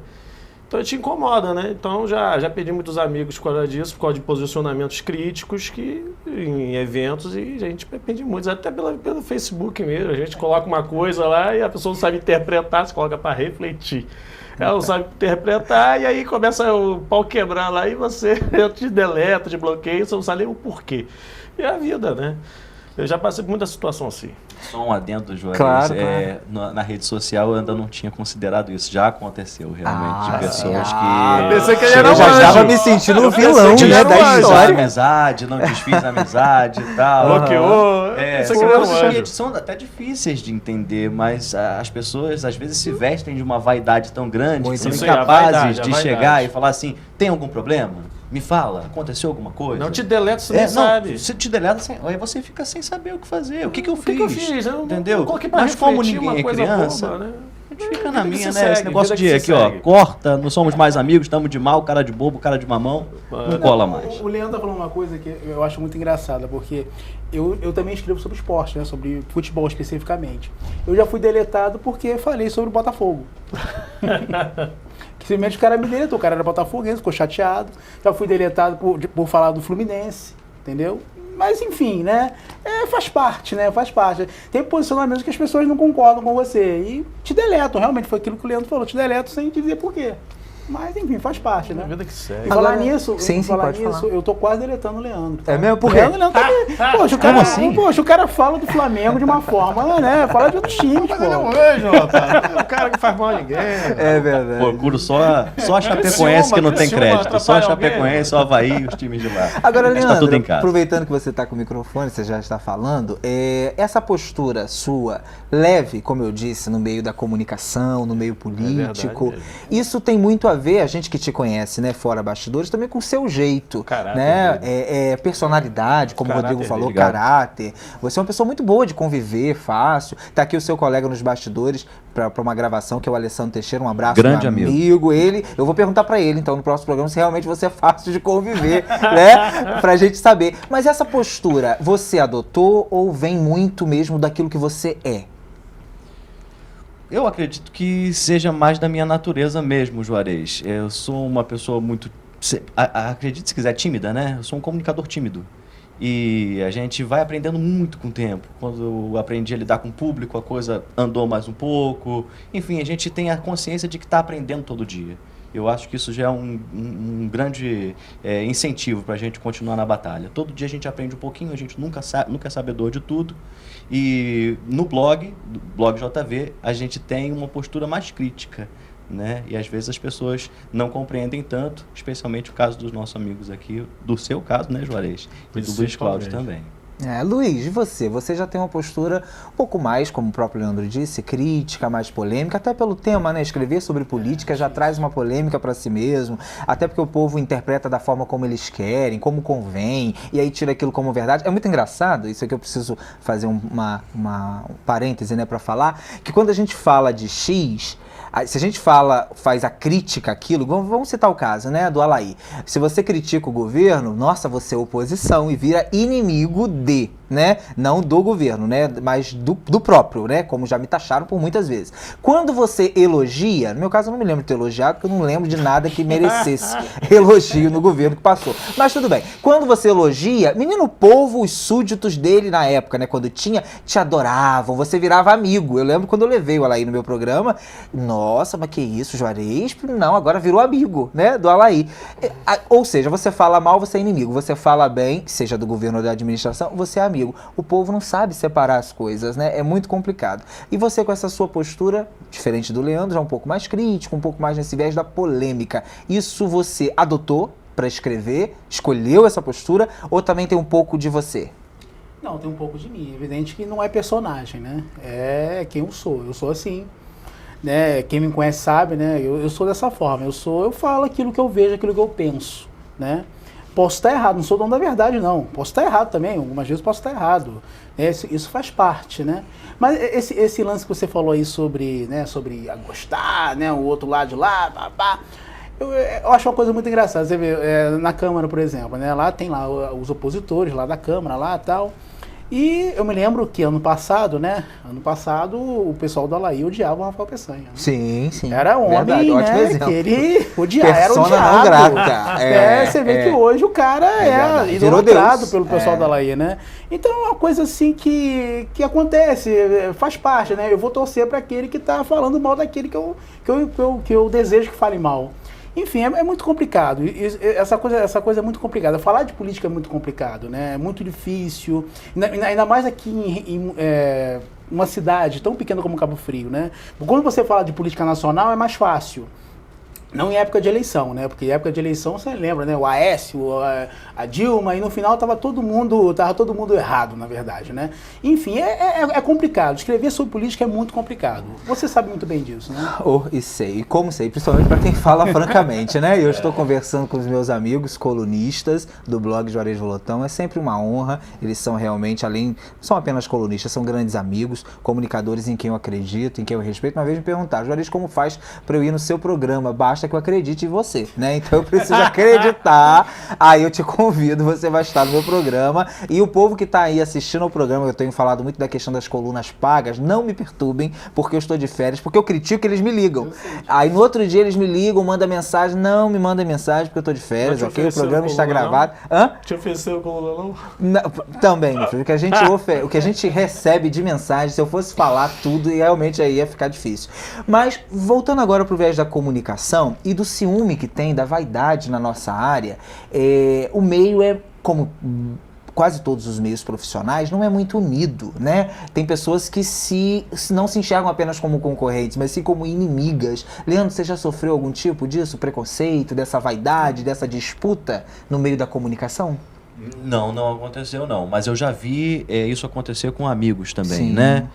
Então te incomoda, né? Então já perdi muitos amigos por causa disso, por causa de posicionamentos críticos em eventos, e a gente perde muitos, até pelo Facebook mesmo. A gente coloca uma coisa lá e a pessoa não sabe interpretar, você coloca para refletir. Ela não sabe interpretar e aí começa o pau quebrar lá e você te deleta, te bloqueia, você não sabe nem o porquê. E é a vida, né? Eu já passei por muita situação assim. Só um adendo, Juarez. Claro. Na rede social eu ainda não tinha considerado isso. Já aconteceu realmente de pessoas Pensei que ele eu era já anjo. estava me sentindo um vilão, que né, era da um anjo. história. Amizade, não desfiz a amizade e tal. Bloqueou. Pensei que ele era um Coisas anjo. que são até difíceis de entender, mas as pessoas às vezes se vestem de uma vaidade tão grande que são Isso aí, a incapazes vaidade, a de vaidade. chegar e falar assim, tem algum problema? Me fala, aconteceu alguma coisa? Não te deleta, você não sabe. Se te deleta, aí você fica sem saber o que fazer. O que eu fiz? O que eu fiz? Eu Entendeu? não coloquei pra Mas como refletir ninguém uma é coisa criança, boba, né? a gente fica na Vida que minha, se né? Esse segue, negócio vida de que se aqui, ó, segue. corta, não somos mais amigos, estamos de mal, cara de bobo, cara de mamão, não cola mais. O Leandro tá falando uma coisa que eu acho muito engraçada, porque eu também escrevo sobre esporte, né? Sobre futebol especificamente. Eu já fui deletado porque falei sobre o Botafogo. Simplesmente o cara me deletou, o cara era botafoguense, ficou chateado. Já fui deletado por falar do Fluminense, entendeu? Mas enfim, né? Faz parte, né? Faz parte. Tem posicionamentos que as pessoas não concordam com você e te deletam. Realmente foi aquilo que o Leandro falou, te deletam sem te dizer por quê. Mas enfim, faz parte, né? A vida que segue. E falar Agora, nisso, sim, pode falar. eu tô quase deletando o Leandro. Tá? É mesmo? Por quê? Leandro tá poxa, o cara fala do Flamengo de uma forma, né? Fala de outros times, Mas ele é um pô. anjo, rapaz. É um cara que faz mal a ninguém. É verdade. Procuro só a Chapecoense que não tem crédito. Só a Chapecoense, o Havaí e os times de lá. Agora, Mas Leandro, tá tudo em casa. aproveitando que você está com o microfone, você já está falando, essa postura sua, leve, como eu disse, no meio da comunicação, no meio político, verdade. isso tem muito a ver, a gente que te conhece, né, fora bastidores, também com o seu jeito, Caráter né, dele. personalidade, como o Caráter Rodrigo falou, dele. caráter. Você é uma pessoa muito boa de conviver, fácil. Tá aqui o seu colega nos bastidores para uma gravação, que é o Alessandro Teixeira, um abraço, Grande meu amigo. eu vou perguntar para ele, então, no próximo programa, se realmente você é fácil de conviver, né? Pra gente saber. Mas essa postura, você adotou ou vem muito mesmo daquilo que você é? Eu acredito que seja mais da minha natureza mesmo, Juarez. Eu sou uma pessoa muito, acredite se quiser, tímida, né? Eu sou um comunicador tímido. E a gente vai aprendendo muito com o tempo. Quando eu aprendi a lidar com o público, a coisa andou mais um pouco. Enfim, a gente tem a consciência de que está aprendendo todo dia. Eu acho que isso já é um grande incentivo para a gente continuar na batalha. Todo dia a gente aprende um pouquinho, a gente nunca é sabedor de tudo. E no blog JV, a gente tem uma postura mais crítica, né? E às vezes as pessoas não compreendem tanto, especialmente o caso dos nossos amigos aqui, do seu caso, né, Juarez? E do Luiz Cláudio também. Luiz, e você? Você já tem uma postura um pouco mais, como o próprio Leandro disse, crítica, mais polêmica, até pelo tema, né? Escrever sobre política já traz uma polêmica para si mesmo, até porque o povo interpreta da forma como eles querem, como convém, e aí tira aquilo como verdade. É muito engraçado, isso aqui eu preciso fazer um parêntese, né, para falar, que quando a gente fala de X, se a gente faz a crítica àquilo, vamos citar o caso, né, do Alaí. Se você critica o governo, nossa, você é oposição e vira inimigo né, não do governo, né, mas do próprio, né, como já me taxaram por muitas vezes. Quando você elogia, no meu caso eu não me lembro de ter elogiado, porque eu não lembro de nada que merecesse elogio no governo que passou. Mas tudo bem. Quando você elogia, menino povo, os súditos dele na época, né, quando tinha, te adoravam, você virava amigo. Eu lembro quando eu levei o Alaí no meu programa, nossa, mas que isso, Juarez? Não, agora virou amigo, né, do Alaí. Ou seja, você fala mal, você é inimigo. Você fala bem, seja do governo ou da administração, você é amigo. O povo não sabe separar as coisas, né? É muito complicado. E você com essa sua postura, diferente do Leandro, já um pouco mais crítico, um pouco mais nesse viés da polêmica. Isso você adotou para escrever? Escolheu essa postura? Ou também tem um pouco de você? Não, tem um pouco de mim. É evidente que não é personagem, né? É quem eu sou. Eu sou assim. Né? Quem me conhece sabe, né? Eu sou dessa forma. Eu falo aquilo que eu vejo, aquilo que eu penso, né? Posso estar errado, não sou dono da verdade, não. Posso estar errado também, algumas vezes posso estar errado. Isso faz parte, né? Mas esse lance que você falou aí sobre, né, sobre gostar, né, o outro lado de lá, babá, eu acho uma coisa muito engraçada. Você vê, na Câmara, por exemplo, né, lá tem lá os opositores lá da Câmara, lá e tal. E eu me lembro que ano passado, o pessoal do Alaí odiava o Rafael Peçanha. Né? Sim. Era homem, verdade, né, ótimo exemplo. que ele odiava, era Persona odiado. não grata. Você vê que hoje o cara é virou idolatrado Deus. pelo pessoal do Alaí, né? Então é uma coisa assim que acontece, faz parte, né? Eu vou torcer para aquele que tá falando mal daquele que eu desejo que fale mal. Enfim, é muito complicado. Essa coisa é muito complicada. Falar de política é muito complicado, né? É muito difícil. Ainda mais aqui em uma cidade tão pequena como Cabo Frio, né? Quando você fala de política nacional é mais fácil. Não em época de eleição, né? Porque em época de eleição, você lembra, né? O Aécio, a Dilma, e no final tava todo mundo errado, na verdade, né? Enfim, é complicado. Escrever sobre política é muito complicado. Você sabe muito bem disso, né? E sei, e como sei, principalmente para quem fala francamente, né? Eu estou conversando com os meus amigos colunistas do blog Juarez Volotão, é sempre uma honra, eles são realmente, não são apenas colunistas, são grandes amigos, comunicadores em quem eu acredito, em quem eu respeito. Uma vez me perguntaram, Juarez, como faz para eu ir no seu programa? Basta basta que eu acredite em você, né? Então eu preciso acreditar. Aí eu te convido, você vai estar no meu programa. E o povo que tá aí assistindo ao programa, eu tenho falado muito da questão das colunas pagas, não me perturbem, porque eu estou de férias, porque eu critico, eles me ligam. Aí no outro dia eles me ligam, mandam mensagem, não me mandem mensagem porque eu estou de férias, ok? O programa está gravado. Hã? Te ofereceu coluna não? Não, também, meu filho. O que a gente recebe de mensagem, se eu fosse falar tudo, realmente aí ia ficar difícil. Mas, voltando agora pro viés da comunicação e do ciúme que tem, da vaidade na nossa área, o meio é, como quase todos os meios profissionais, não é muito unido, né? Tem pessoas que não se enxergam apenas como concorrentes, mas sim como inimigas. Leandro, você já sofreu algum tipo disso? Preconceito, dessa vaidade, dessa disputa no meio da comunicação? Não aconteceu não, mas eu já vi isso acontecer com amigos também, Sim. né?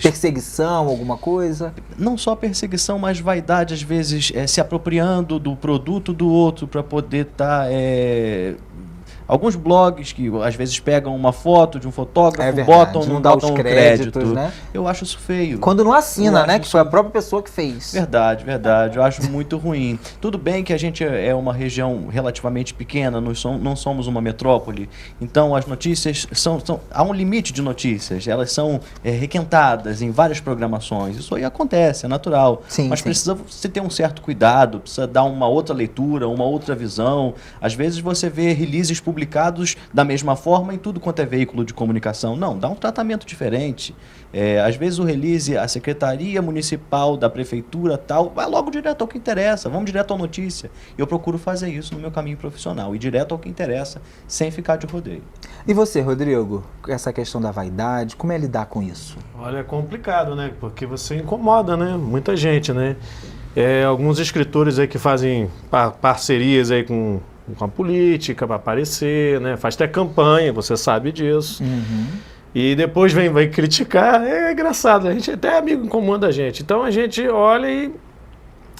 Perseguição, alguma coisa? Não só perseguição, mas vaidade, às vezes se apropriando do produto do outro para poder estar... Alguns blogs que às vezes pegam uma foto de um fotógrafo, botam os créditos, né? Eu acho isso feio. Quando não assina, né? Que foi a própria pessoa que fez. Verdade. Eu acho muito ruim. Tudo bem que a gente é uma região relativamente pequena, não somos uma metrópole, então as notícias há um limite de notícias, elas são requentadas em várias programações. Isso aí acontece, é natural. Sim, mas precisa você ter um certo cuidado, precisa dar uma outra leitura, uma outra visão. Às vezes você vê releases publicados da mesma forma em tudo quanto é veículo de comunicação. Não, dá um tratamento diferente. Às vezes o release, a Secretaria Municipal da Prefeitura tal, vai logo direto ao que interessa, vamos direto à notícia. Eu procuro fazer isso no meu caminho profissional, ir direto ao que interessa, sem ficar de rodeio. E você, Rodrigo, essa questão da vaidade, como é lidar com isso? Olha, é complicado, né? Porque você incomoda, né? Muita gente, né? Alguns escritores aí que fazem parcerias aí com a política para aparecer, né? Faz até campanha, você sabe disso. Uhum. E depois vai criticar. É engraçado, a gente até amigo comum da gente. Então a gente olha e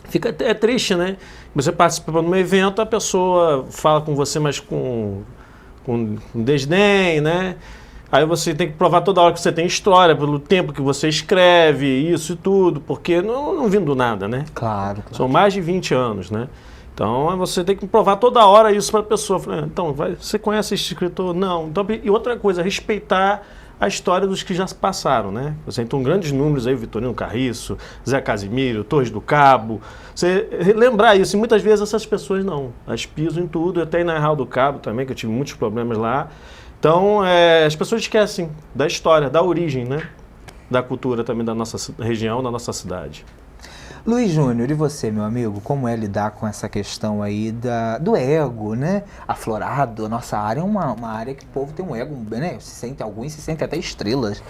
fica triste, né? Você participa de um evento, a pessoa fala com você, mas com desdém, né? Aí você tem que provar toda hora que você tem história, pelo tempo que você escreve, isso e tudo, porque não vindo do nada, né? Claro. São mais de 20 anos, né? Então você tem que provar toda hora isso para a pessoa. Então, você conhece esse escritor? Não. Então, e outra coisa, respeitar a história dos que já se passaram, né? Você tem grandes números aí, Vitorino Carriço, Zé Casimiro, Torres do Cabo. Você lembrar isso, e muitas vezes essas pessoas não. Elas pisam em tudo, até em Arraial do Cabo também, que eu tive muitos problemas lá. Então, as pessoas esquecem da história, da origem, né? Da cultura também da nossa região, da nossa cidade. Luiz Júnior, e você, meu amigo, como é lidar com essa questão aí do ego, né? Aflorado, a nossa área é uma área que o povo tem um ego, né? Alguns se sentem até estrelas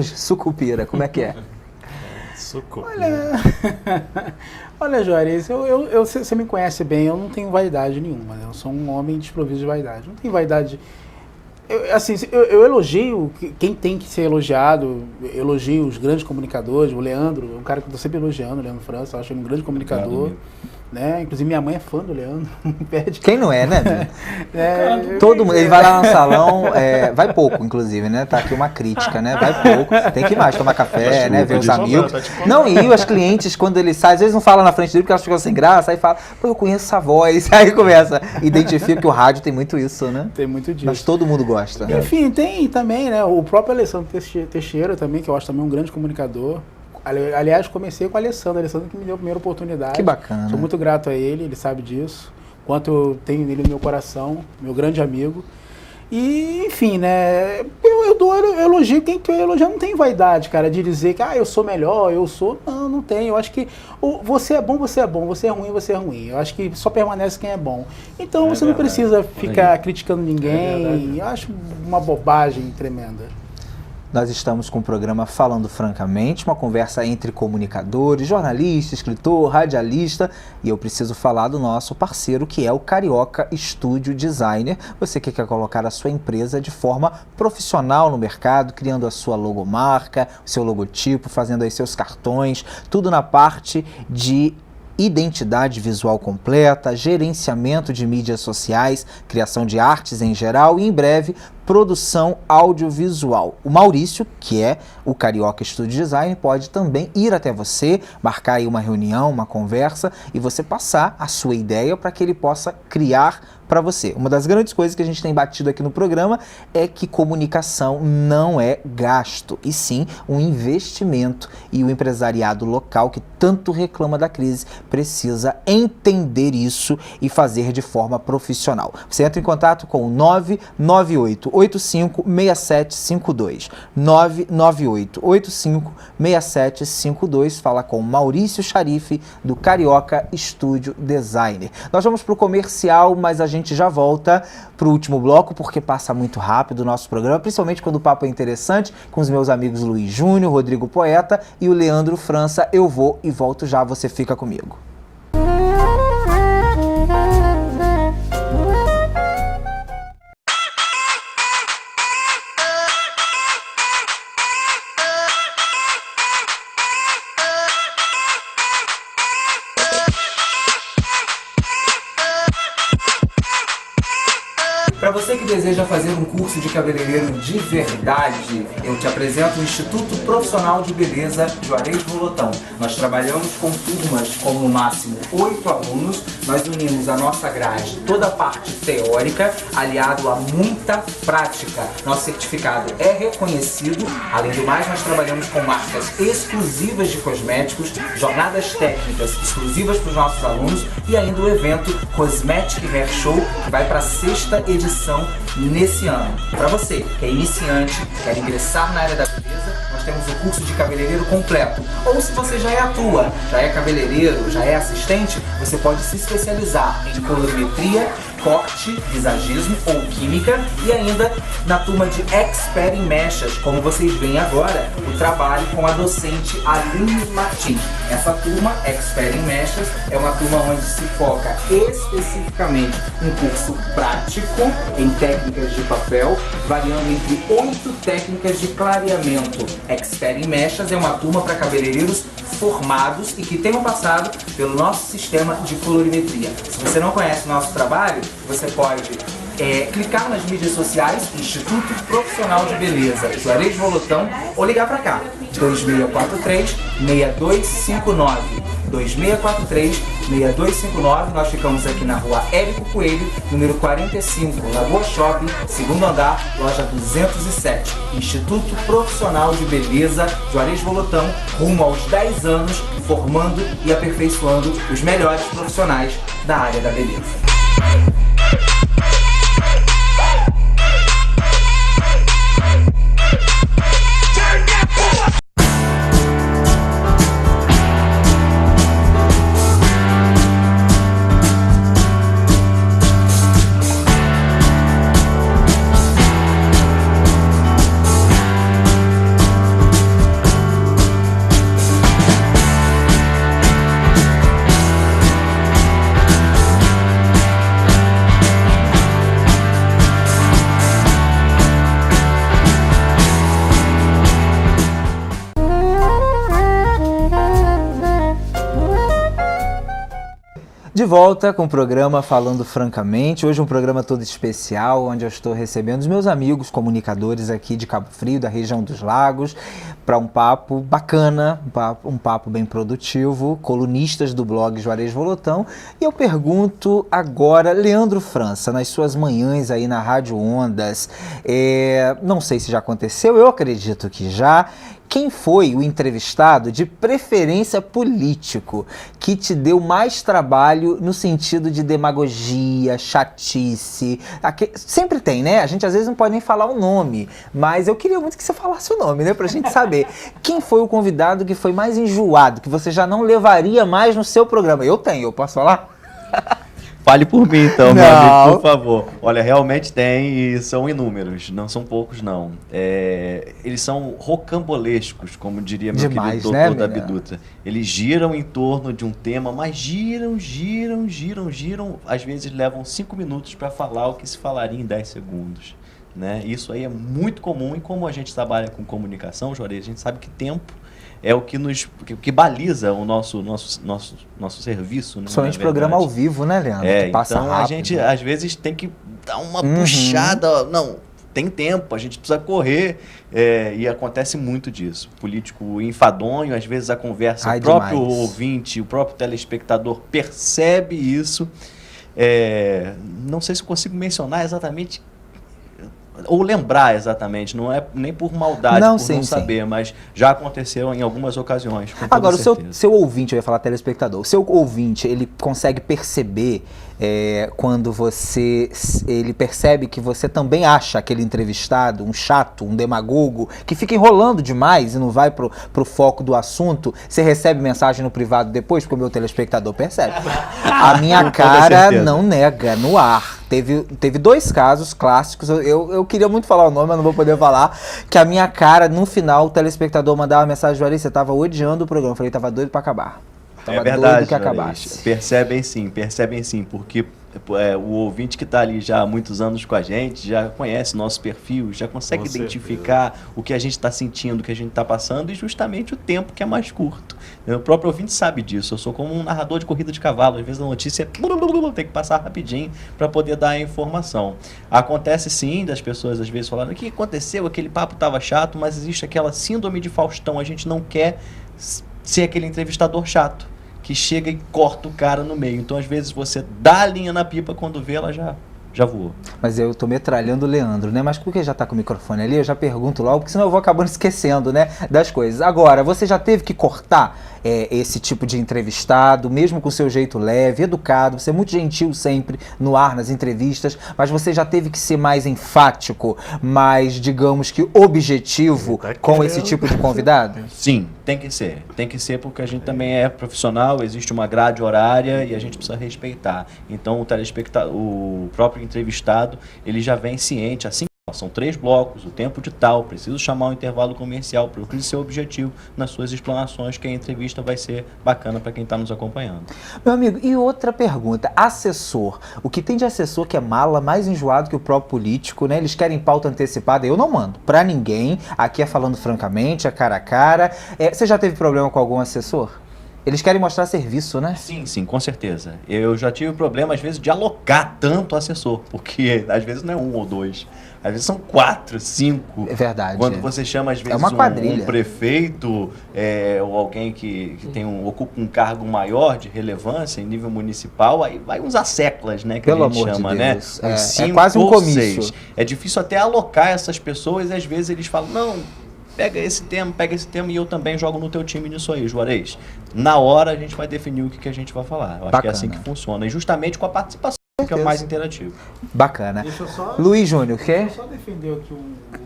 de sucupira, como é que é? Sucupira. Olha, Juarez, você me conhece bem, eu não tenho vaidade nenhuma, né? Eu sou um homem desprovido de vaidade, não tenho vaidade... Eu elogio quem tem que ser elogiado, elogio os grandes comunicadores, o Leandro, um cara que eu estou sempre elogiando, o Leandro França, eu acho ele um grande comunicador, né? Inclusive minha mãe é fã do Leandro. Quem não é, né? Todo mundo, ele vai lá no salão, vai pouco, inclusive, né? Tá aqui uma crítica, né? Vai pouco, tem que ir mais, tomar café, né? Ver os amigos. Não, e os clientes, quando ele sai, às vezes não fala na frente dele porque elas ficam sem graça, aí fala, pô, eu conheço essa voz, aí começa, identifica que o rádio tem muito isso, né? Tem muito disso. Mas todo mundo gosta. Enfim, tem também, né? O próprio Alessandro Teixeira também, que eu acho também um grande comunicador. Aliás, comecei com o Alessandro que me deu a primeira oportunidade. Que bacana. Sou muito grato a ele sabe disso. Quanto eu tenho nele no meu coração, meu grande amigo. E, enfim, né, eu elogio quem que eu elogio. Não tem vaidade, cara, de dizer que eu sou melhor, eu sou... Não tem. Eu acho que você é bom, você é bom. Você é ruim, você é ruim. Eu acho que só permanece quem é bom. Então você não precisa ficar criticando ninguém. Eu acho uma bobagem tremenda. Nós estamos com o programa Falando Francamente, uma conversa entre comunicadores, jornalista, escritor, radialista, e eu preciso falar do nosso parceiro, que é o Carioca Studio Designer. Você que quer colocar a sua empresa de forma profissional no mercado, criando a sua logomarca, o seu logotipo, fazendo aí seus cartões, tudo na parte de identidade visual completa, gerenciamento de mídias sociais, criação de artes em geral e, em breve, produção audiovisual. O Maurício, que é o Carioca Studio Design, pode também ir até você, marcar aí uma reunião, uma conversa e você passar a sua ideia para que ele possa criar para você. Uma das grandes coisas que a gente tem batido aqui no programa é que comunicação não é gasto, e sim um investimento, e o empresariado local que tanto reclama da crise precisa entender isso e fazer de forma profissional. Você entra em contato com o 998-856752, 998-856752, fala com Maurício Charife, do Carioca Studio Designer. Nós vamos para o comercial, mas a gente já volta para o último bloco, porque passa muito rápido o nosso programa, principalmente quando o papo é interessante, com os meus amigos Luiz Júnior, Rodrigo Poeta e o Leandro França. Eu vou e volto já, você fica comigo. Para você que deseja fazer um curso de cabeleireiro de verdade, eu te apresento o Instituto Profissional de Beleza Juarez Volotão. Nós trabalhamos com turmas com no máximo 8 alunos, nós unimos a nossa grade, toda a parte teórica, aliado a muita prática. Nosso certificado é reconhecido, além do mais nós trabalhamos com marcas exclusivas de cosméticos, jornadas técnicas exclusivas para os nossos alunos e ainda o evento Cosmetic Hair Show, que vai para a 6ª edição nesse ano. Para você que é iniciante, quer ingressar na área da beleza, nós temos o curso de cabeleireiro completo. Ou se você já atua, já é cabeleireiro, já é assistente, você pode se especializar em colorimetria, corte, visagismo ou química e ainda na turma de Expert em Mechas, como vocês veem agora, o trabalho com a docente Aline Martins. Essa turma, Expert em Mechas, é uma turma onde se foca especificamente um curso prático em técnicas de papel, variando entre 8 técnicas de clareamento. Expert em Mechas é uma turma para cabeleireiros formados e que tenham passado pelo nosso sistema de colorimetria. Se você não conhece o nosso trabalho, você pode clicar nas mídias sociais, Instituto Profissional de Beleza Juarez Volotão, ou ligar para cá, 2643-6259. 2643-6259, nós ficamos aqui na rua Érico Coelho, número 45, Lagoa Shopping, 2º andar, loja 207. Instituto Profissional de Beleza Juarez Volotão, rumo aos 10 anos, formando e aperfeiçoando os melhores profissionais da área da beleza. De volta com o programa Falando Francamente. Hoje um programa todo especial, onde eu estou recebendo os meus amigos comunicadores aqui de Cabo Frio, da região dos Lagos, para um papo bacana, um papo bem produtivo, colunistas do blog Juarez Volotão. E eu pergunto agora, Leandro França, nas suas manhãs aí na Rádio Ondas, não sei se já aconteceu, eu acredito que já. Quem foi o entrevistado de preferência político que te deu mais trabalho no sentido de demagogia, chatice? Sempre tem, né? A gente às vezes não pode nem falar o nome, mas eu queria muito que você falasse o nome, né? Pra gente saber. Quem foi o convidado que foi mais enjoado, que você já não levaria mais no seu programa? Eu posso falar? Fale por mim então, meu amigo, por favor. Olha, realmente tem e são inúmeros, não são poucos não. Eles são rocambolescos, como diria meu querido doutor da Biduta. Eles giram em torno de um tema, mas giram, às vezes levam 5 minutos para falar o que se falaria em 10 segundos. Né? Isso aí é muito comum e como a gente trabalha com comunicação, Juarez, a gente sabe que tempo é o que que baliza o nosso serviço. Né, somente programa ao vivo, né, Leandro? Que passa então rápido. A gente às vezes tem que dar uma puxada. Não, tem tempo, a gente precisa correr, e acontece muito disso. Político enfadonho, às vezes a conversa, o próprio demais. ouvinte, o próprio telespectador percebe isso. Não sei se eu consigo mencionar exatamente ou lembrar exatamente, não é nem por maldade, Não, por sim, não sim. saber, mas já aconteceu em algumas ocasiões. Com toda Agora, o certeza. seu ouvinte, eu ia falar telespectador, o seu ouvinte, ele consegue perceber quando ele percebe que você também acha aquele entrevistado um chato, um demagogo, que fica enrolando demais e não vai pro foco do assunto. Você recebe mensagem no privado depois, porque o meu telespectador percebe. A minha Com toda cara certeza. não nega, no ar. Teve 2 casos clássicos, eu queria muito falar o nome, mas não vou poder falar, que a minha cara, no final, o telespectador mandava uma mensagem: Juarez, você tava odiando o programa. Eu falei, tava doido pra acabar. Tava É verdade, doido que Juarez. acabasse. Percebem sim, porque o ouvinte que está ali já há muitos anos com a gente, já conhece nosso perfil, já consegue Com certeza. identificar o que a gente está sentindo, o que a gente está passando, e justamente o tempo que é mais curto. O próprio ouvinte sabe disso. Eu sou como um narrador de corrida de cavalo, às vezes a notícia tem que passar rapidinho para poder dar a informação. Acontece sim das pessoas às vezes falando: o que aconteceu, aquele papo estava chato, mas existe aquela síndrome de Faustão, a gente não quer ser aquele entrevistador chato que chega e corta o cara no meio. Então, às vezes, você dá a linha na pipa, quando vê, ela já voou. Mas eu tô metralhando o Leandro, né? Mas porque já tá com o microfone ali, eu já pergunto logo, porque senão eu vou acabando esquecendo, né, das coisas. Agora, você já teve que cortar esse tipo de entrevistado, mesmo com o seu jeito leve, educado, você é muito gentil sempre no ar, nas entrevistas, mas você já teve que ser mais enfático, mais, digamos que, objetivo com esse tipo de convidado? Sim, tem que ser. Tem que ser, porque a gente também é profissional, existe uma grade horária e a gente precisa respeitar. Então, o próprio entrevistado, ele já vem ciente, assim, são 3 blocos, o tempo de tal, preciso chamar um intervalo comercial para o seu objetivo nas suas explanações, que a entrevista vai ser bacana para quem está nos acompanhando. Meu amigo, e outra pergunta, assessor, o que tem de assessor que é mala, mais enjoado que o próprio político, né? Eles querem pauta antecipada, eu não mando pra ninguém, aqui é falando francamente, é cara a cara. Você já teve problema com algum assessor? Eles querem mostrar serviço, né? Sim, com certeza. Eu já tive problema, às vezes, de alocar tanto assessor, porque às vezes não é 1 ou 2, às vezes são 4, 5. É verdade. Quando você chama, às vezes, uma quadrilha. um prefeito ou alguém que ocupa um cargo maior de relevância em nível municipal, aí vai uns asseclas, né, que Pelo a gente amor de chama, Deus. né? Uns É 5 quase um ou comício. 6. É difícil até alocar essas pessoas, e às vezes eles falam: não, pega esse tema, e eu também jogo no teu time nisso aí, Juarez. Na hora a gente vai definir o que a gente vai falar. Eu acho que é assim que funciona. E justamente com a participação, que é o mais interativo. Bacana. Deixa eu só, Luiz Júnior, quer? deixa eu só defender aqui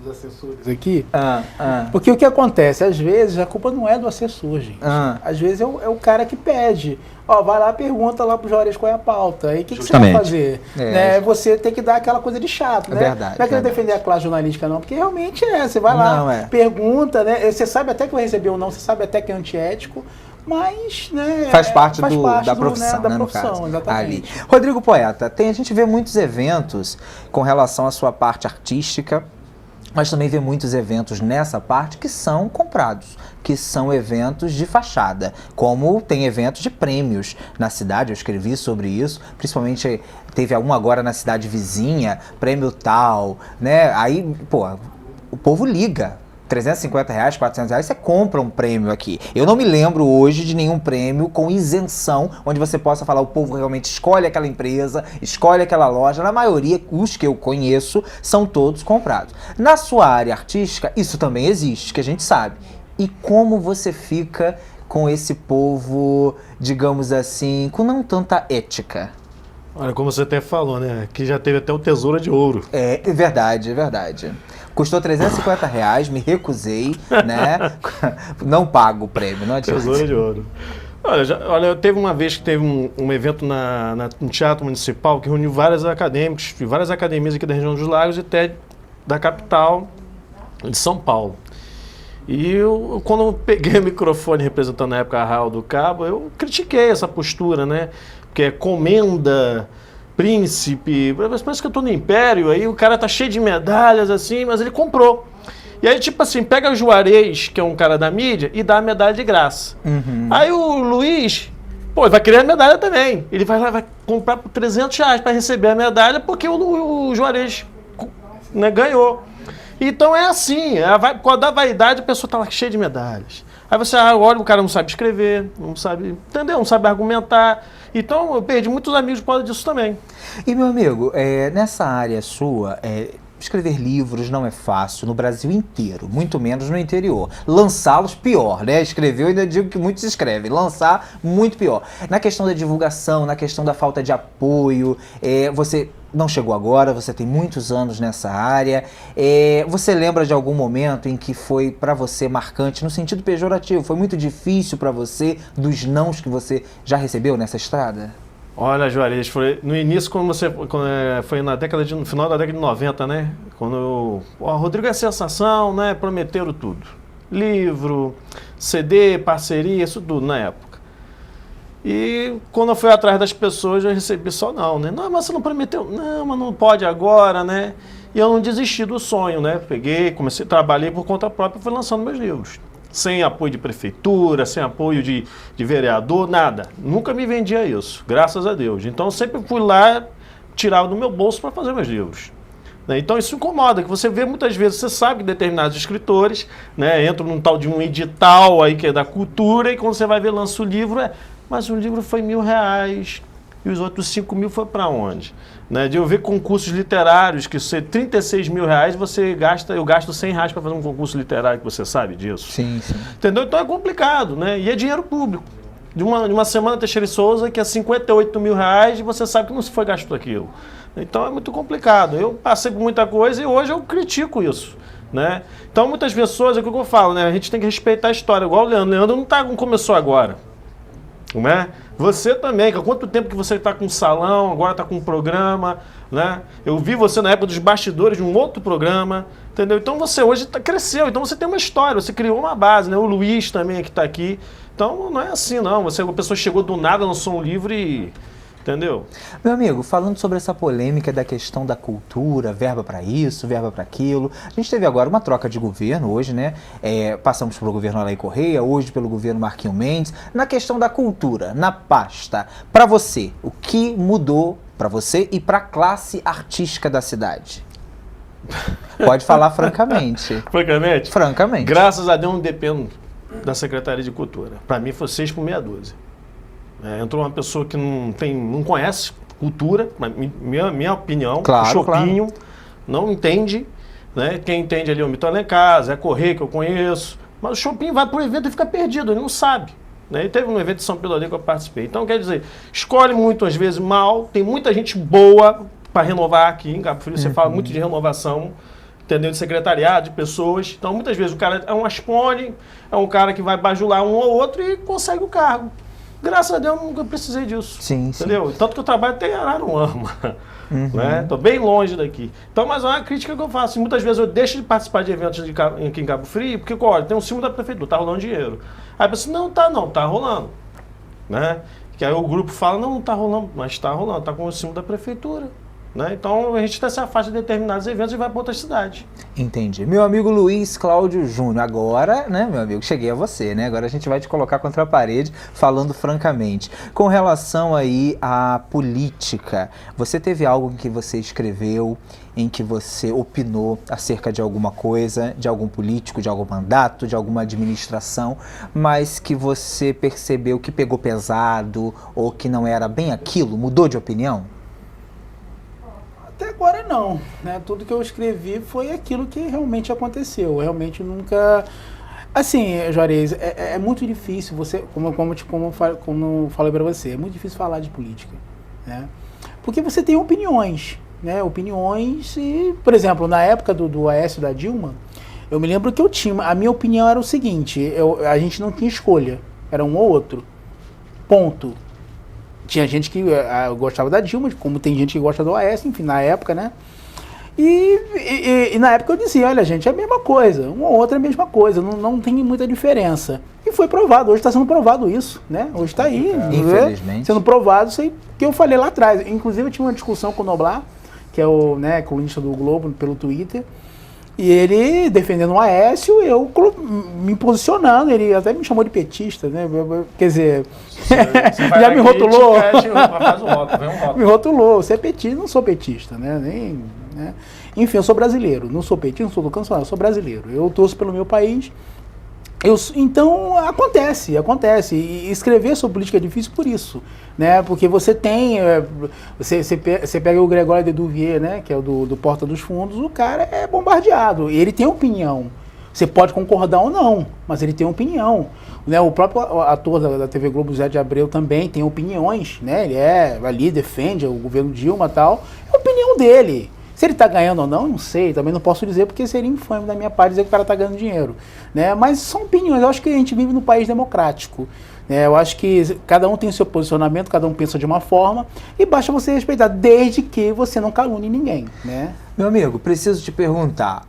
os assessores aqui. Ah. Porque o que acontece? Às vezes a culpa não é do assessor, gente. Às vezes é o cara que pede. Ó, vai lá, pergunta lá pro Juarez qual é a pauta. Aí o que você vai fazer? Né? Você tem que dar aquela coisa de chato, né? Verdade, não é querer defender a classe jornalística, não, porque realmente você vai lá, pergunta, né? Você sabe até que vai receber ou não, você sabe até que é antiético, mas, né, faz parte da do, profissão, né, né, da no caso. profissão, exatamente. Ali. Rodrigo Poeta, a gente vê muitos eventos com relação à sua parte artística, mas também vê muitos eventos nessa parte que são comprados, que são eventos de fachada, como tem eventos de prêmios na cidade, eu escrevi sobre isso, principalmente teve um agora na cidade vizinha, prêmio tal, né? Aí, pô, o povo liga. R$350, R$400, você compra um prêmio aqui. Eu não me lembro hoje de nenhum prêmio com isenção, onde você possa falar, o povo realmente escolhe aquela empresa, escolhe aquela loja. Na maioria, os que eu conheço, são todos comprados. Na sua área artística, isso também existe, que a gente sabe. E como você fica com esse povo, digamos assim, com não tanta ética? Olha, como você até falou, né? Que já teve até o Tesoura de Ouro. É verdade, é verdade. Custou R$350, me recusei, né? Não pago o prêmio, não adianta. Tesoura de Ouro. Olha, teve uma vez que teve um evento no Teatro Municipal que reuniu vários acadêmicos, de várias academias aqui da região dos Lagos e até da capital de São Paulo. E eu, quando eu peguei o microfone representando na época a Arraial do Cabo, eu critiquei essa postura, né? Porque é comenda, príncipe, parece que eu tô no Império, aí o cara tá cheio de medalhas, assim, mas ele comprou. E aí, tipo assim, pega o Juarez, que é um cara da mídia, e dá a medalha de graça. Aí o Luiz, pô, vai querer a medalha também. Ele vai lá, vai comprar por R$300 para receber a medalha, porque o Juarez né, ganhou. Então é assim, por causa da vaidade a pessoa está lá cheia de medalhas. Aí você olha, o cara não sabe escrever, não sabe, entendeu? Não sabe argumentar. Então eu perdi muitos amigos por causa disso também. E meu amigo, nessa área sua, escrever livros não é fácil no Brasil inteiro, muito menos no interior. Lançá-los, pior, né? Escrever, eu ainda digo que muitos escrevem. Lançar, muito pior. Na questão da divulgação, na questão da falta de apoio, você não chegou agora, você tem muitos anos nessa área. Você lembra de algum momento em que foi para você marcante, no sentido pejorativo? Foi muito difícil para você, dos nãos que você já recebeu nessa estrada? Olha, Juarez, foi no início, foi no final da década de 90, né? Quando Rodrigo é sensação, né? Prometeram tudo. Livro, CD, parceria, isso tudo na época. E quando eu fui atrás das pessoas, eu recebi só não, né? Não, mas você não prometeu. Não, mas não pode agora, né? E eu não desisti do sonho, né? Peguei, trabalhei por conta própria e fui lançando meus livros. Sem apoio de prefeitura, sem apoio de vereador, nada. Nunca me vendia isso, graças a Deus. Então eu sempre fui lá, tirava do meu bolso para fazer meus livros. Então isso incomoda, que você vê muitas vezes, você sabe que determinados escritores, né, entram num tal de um edital aí que é da cultura, e quando você vai ver, lança o livro, mas o livro foi R$1.000, e os outros 5 mil foi para onde? Né, de eu ver concursos literários que você 36 mil reais eu gasto 100 reais para fazer um concurso literário, que você sabe disso. Sim, sim. Entendeu? Então é complicado, né? E é dinheiro público. De uma semana Teixeira e Souza, que é 58 mil reais, e você sabe que não se foi gasto aquilo. Então é muito complicado. Eu passei por muita coisa e hoje eu critico isso. Né? Então muitas pessoas, é o que eu falo, né? A gente tem que respeitar a história, igual o Leandro. O Leandro não começou agora. Né? Você também, há quanto tempo que você está com um salão, agora está com um programa, né? Eu vi você na época dos bastidores de um outro programa, entendeu? Então você hoje cresceu, então você tem uma história, você criou uma base, né? O Luiz também que está aqui. Então não é assim não, a pessoa chegou do nada, lançou um livro e... Entendeu? Meu amigo, falando sobre essa polêmica da questão da cultura, verba para isso, verba para aquilo, a gente teve agora uma troca de governo hoje, né? Passamos pelo governo Alain Correia, hoje pelo governo Marquinhos Mendes. Na questão da cultura, na pasta, para você, o que mudou para você e para a classe artística da cidade? Pode falar francamente. Francamente? Francamente. Graças a Deus não dependo da Secretaria de Cultura. Para mim foi 6 por meia dúzia. Entrou uma pessoa que não conhece cultura, minha opinião, claro, o Chopinho, claro. Não entende, né? Quem entende ali é o Milton Alencar, Zé Correia, que eu conheço, mas o Chopinho vai para o evento e fica perdido, ele não sabe. Né? Ele teve um evento de São Pedro ali que eu participei. Então, quer dizer, escolhe muito, às vezes, mal, tem muita gente boa para renovar aqui em Cabo Frio, você fala muito de renovação, entendeu? De secretariado, de pessoas. Então, muitas vezes, o cara é um aspone, é um cara que vai bajular um ou outro e consegue o cargo. Graças a Deus, eu nunca precisei disso. Sim, entendeu? Sim. Tanto que eu trabalho até em Araruama. Né? Tô bem longe daqui. Então, mas é uma crítica que eu faço. Muitas vezes eu deixo de participar de eventos aqui em Cabo Frio, porque, olha, tem um símbolo da prefeitura, tá rolando dinheiro. Aí eu penso, não, tá rolando. Né? Que aí o grupo fala, não tá rolando, mas tá rolando, tá com o símbolo da prefeitura. Né? Então a gente se afasta de determinados eventos e vai para outra cidade. Entendi. Meu amigo Luiz Cláudio Júnior, agora, né, meu amigo, cheguei a você, né? Agora a gente vai te colocar contra a parede, falando francamente. Com relação aí à política, você teve algo em que você escreveu, em que você opinou acerca de alguma coisa, de algum político, de algum mandato, de alguma administração, mas que você percebeu que pegou pesado ou que não era bem aquilo? Mudou de opinião? Até agora não, né? Tudo que eu escrevi foi aquilo que realmente aconteceu. Eu realmente nunca... Assim, Juarez, é muito difícil você, como eu falei para você, é muito difícil falar de política, né? Porque você tem opiniões, né? Opiniões e, por exemplo, na época do Aécio da Dilma, eu me lembro que a minha opinião era o seguinte, a gente não tinha escolha, era um ou outro, ponto. Tinha gente que gostava da Dilma, como tem gente que gosta do Aécio, enfim, na época, né? E na época eu dizia, olha gente, é a mesma coisa, uma ou outra é a mesma coisa, não tem muita diferença. E foi provado, hoje está sendo provado isso, né? Hoje está aí, infelizmente, sendo provado isso aí que eu falei lá atrás. Inclusive eu tinha uma discussão com o Noblar, que é o colunista do Globo, pelo Twitter, e ele defendendo o Aécio, eu me posicionando, ele até me chamou de petista, né? Quer dizer, já me rotulou. Me rotulou, você é petista, não sou petista, né? né? Enfim, eu sou brasileiro, não sou petista, não sou cancionário, eu sou brasileiro. Eu torço pelo meu país. Então, acontece. E escrever sobre política é difícil por isso, né? Porque você tem... Você pega o Gregório de Duvier, né? Que é o do Porta dos Fundos, o cara é bombardeado. E ele tem opinião. Você pode concordar ou não, mas ele tem opinião. Né? O próprio ator da TV Globo, Zé de Abreu, também tem opiniões, né? Ele ali, defende o governo Dilma e tal. É a opinião dele. Se ele está ganhando ou não sei, também não posso dizer porque seria infame da minha parte dizer que o cara está ganhando dinheiro, né? Mas são opiniões, eu acho que a gente vive num país democrático, né? Eu acho que cada um tem o seu posicionamento, cada um pensa de uma forma e basta você respeitar, desde que você não calune ninguém, né? Meu amigo, preciso te perguntar,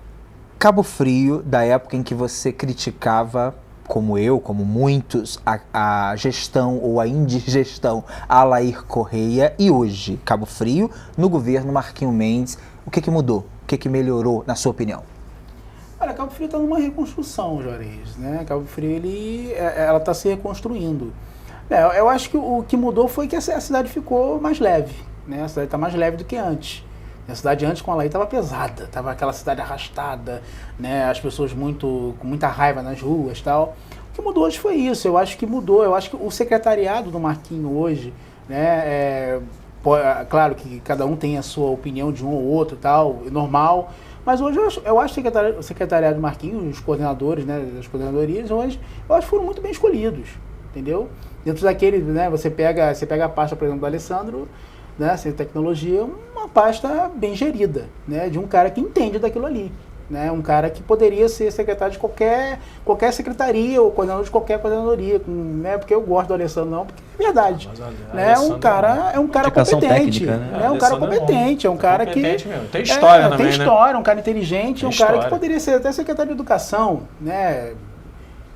Cabo Frio, da época em que você criticava, como eu, como muitos, a gestão ou a indigestão Alair Correia, e hoje, Cabo Frio, no governo Marquinhos Mendes, o que mudou? O que melhorou, na sua opinião? Olha, Cabo Frio está numa reconstrução, Juarez, né? Cabo Frio, ela está se reconstruindo. Eu acho que o que mudou foi que a cidade ficou mais leve, né? A cidade está mais leve do que antes. A cidade antes com a Alair estava pesada, estava aquela cidade arrastada, né? As pessoas com muita raiva nas ruas e tal. O que mudou hoje foi isso, eu acho que mudou. Eu acho que o secretariado do Marquinhos hoje, né? Claro que cada um tem a sua opinião de um ou outro e tal, é normal. Mas hoje eu acho que o secretariado do Marquinhos, os coordenadores, né, das coordenadorias, hoje, eu acho que foram muito bem escolhidos, entendeu? Dentro daquele, né, você pega a pasta, por exemplo, do Alessandro, né, sem tecnologia, uma pasta bem gerida, né, de um cara que entende daquilo ali. Né, um cara que poderia ser secretário de qualquer secretaria ou coordenador de qualquer coordenadoria, né, porque eu gosto do Alessandro não, porque é verdade. Né, é um cara competente, técnica, né? É um cara competente, é um cara que mesmo. Tem história também, tem história, um cara inteligente, tem um cara história. que poderia ser até secretário de educação, né?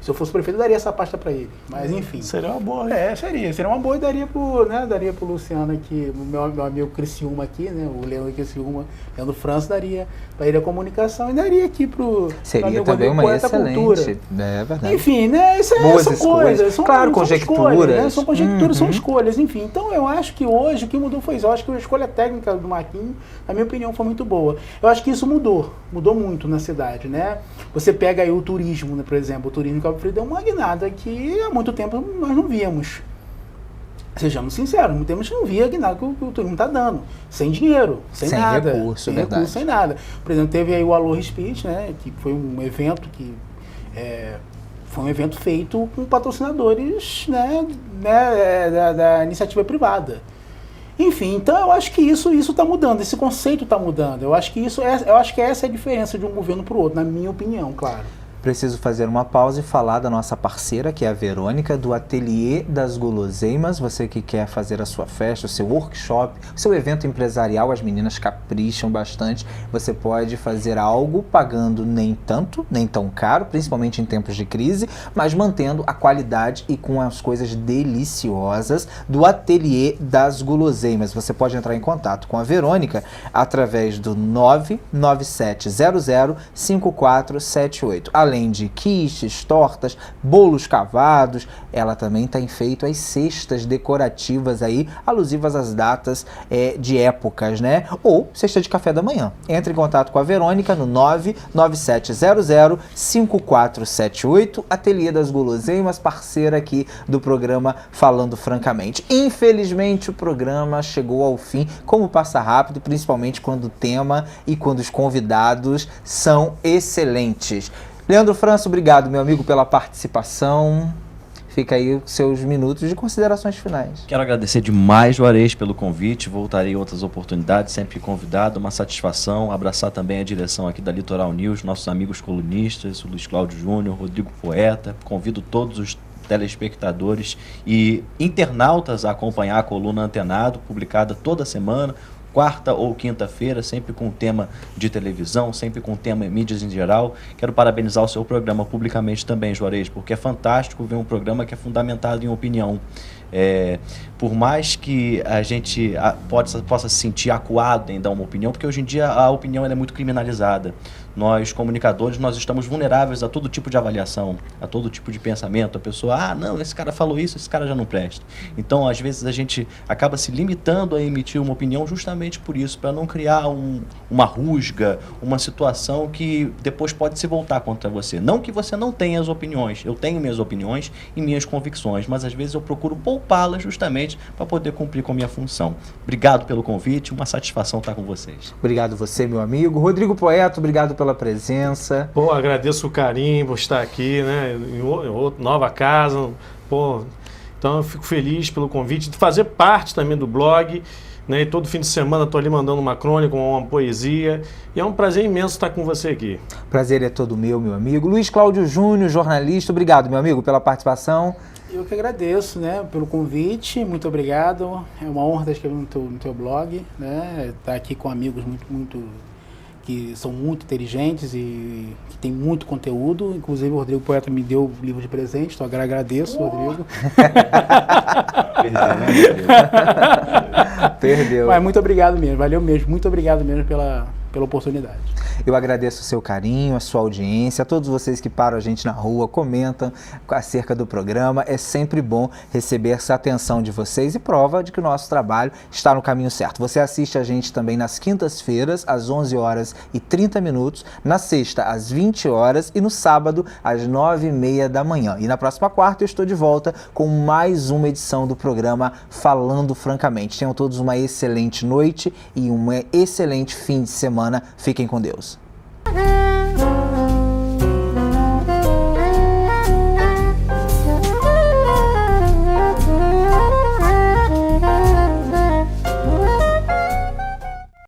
Se eu fosse prefeito, eu daria essa pasta para ele. Mas enfim. Seria uma boa. Seria uma boa e daria pro Luciano aqui, o meu amigo Criciúma aqui, né? O Leandro Criciúma, Leandro França, daria para ele a comunicação e daria aqui pro Seria também uma excelente, é verdade. Enfim, né? São coisas. Claro, conjecturas. Né? São conjecturas, são escolhas, enfim. Então eu acho que hoje o que mudou foi isso. Eu acho que a escolha técnica do Marquinhos, na minha opinião, foi muito boa. Eu acho que isso mudou muito na cidade, né? Você pega aí o turismo, né, por exemplo, o turismo em Cabo Frio deu uma guinada que há muito tempo nós não víamos. Sejamos sinceros, muito tempo a gente não via a guinada que o turismo está dando. Sem dinheiro, sem nada. Sem recurso, sem nada. Por exemplo, teve aí o Alô Speech, né, que foi um evento feito com patrocinadores, né, da iniciativa privada. Enfim, então eu acho que isso está mudando, esse conceito está mudando. Eu acho que essa é a diferença de um governo para o outro, na minha opinião, claro. Preciso fazer uma pausa e falar da nossa parceira, que é a Verônica, do Ateliê das Guloseimas. Você que quer fazer a sua festa, o seu workshop, o seu evento empresarial, as meninas capricham bastante. Você pode fazer algo pagando nem tanto, nem tão caro, principalmente em tempos de crise, mas mantendo a qualidade e com as coisas deliciosas do Ateliê das Guloseimas. Você pode entrar em contato com a Verônica através do 997005478. Além de quiches, tortas, bolos cavados, ela também tem feito as cestas decorativas aí, alusivas às datas de épocas, né? Ou cesta de café da manhã. Entre em contato com a Verônica no 997005478, Ateliê das Guloseimas, parceira aqui do programa Falando Francamente. Infelizmente o programa chegou ao fim, como passa rápido, principalmente quando o tema e quando os convidados são excelentes. Leandro França, obrigado, meu amigo, pela participação. Fica aí os seus minutos de considerações finais. Quero agradecer demais, Juarez, pelo convite. Voltarei em outras oportunidades, sempre convidado. Uma satisfação. Abraçar também a direção aqui da Litoral News, nossos amigos colunistas, o Luiz Cláudio Júnior, Rodrigo Poeta. Convido todos os telespectadores e internautas a acompanhar a coluna Antenado, publicada toda semana, quarta ou quinta-feira, sempre com tema de televisão, sempre com tema mídias em geral. Quero parabenizar o seu programa publicamente também, Juarez, porque é fantástico ver um programa que é fundamentado em opinião. por mais que a gente possa se sentir acuado em dar uma opinião, porque hoje em dia a opinião ela é muito criminalizada. Nós, comunicadores, nós estamos vulneráveis a todo tipo de avaliação, a todo tipo de pensamento. A pessoa, não, esse cara falou isso, esse cara já não presta. Então, às vezes, a gente acaba se limitando a emitir uma opinião justamente por isso, para não criar uma rusga, uma situação que depois pode se voltar contra você. Não que você não tenha as opiniões, eu tenho minhas opiniões e minhas convicções, mas às vezes eu procuro poupá-las justamente para poder cumprir com a minha função. Obrigado pelo convite, uma satisfação estar com vocês. Obrigado você, meu amigo. Rodrigo Poeta, obrigado pela presença. Pô, agradeço o carinho por estar aqui, né, em outra nova casa. Pô, então eu fico feliz pelo convite de fazer parte também do blog, né, e todo fim de semana estou ali mandando uma crônica, uma poesia, e é um prazer imenso estar com você aqui. Prazer é todo meu amigo. Luiz Cláudio Júnior, jornalista, obrigado, meu amigo, pela participação. Eu que agradeço, né, pelo convite, muito obrigado. É uma honra estar escrevendo no teu blog, né, estar aqui com amigos que são muito inteligentes e que tem muito conteúdo. Inclusive o Rodrigo Poeta me deu o livro de presente, então eu agradeço, Rodrigo. Perdeu. Mas muito obrigado mesmo, valeu mesmo, muito obrigado mesmo pela oportunidade. Eu agradeço o seu carinho, a sua audiência, a todos vocês que param a gente na rua, comentam acerca do programa. É sempre bom receber essa atenção de vocês e prova de que o nosso trabalho está no caminho certo. Você assiste a gente também nas quintas-feiras, às 11h30, na sexta, às 20h e no sábado, às 9h30 da manhã. E na próxima quarta eu estou de volta com mais uma edição do programa Falando Francamente. Tenham todos uma excelente noite e um excelente fim de semana. Fiquem com Deus.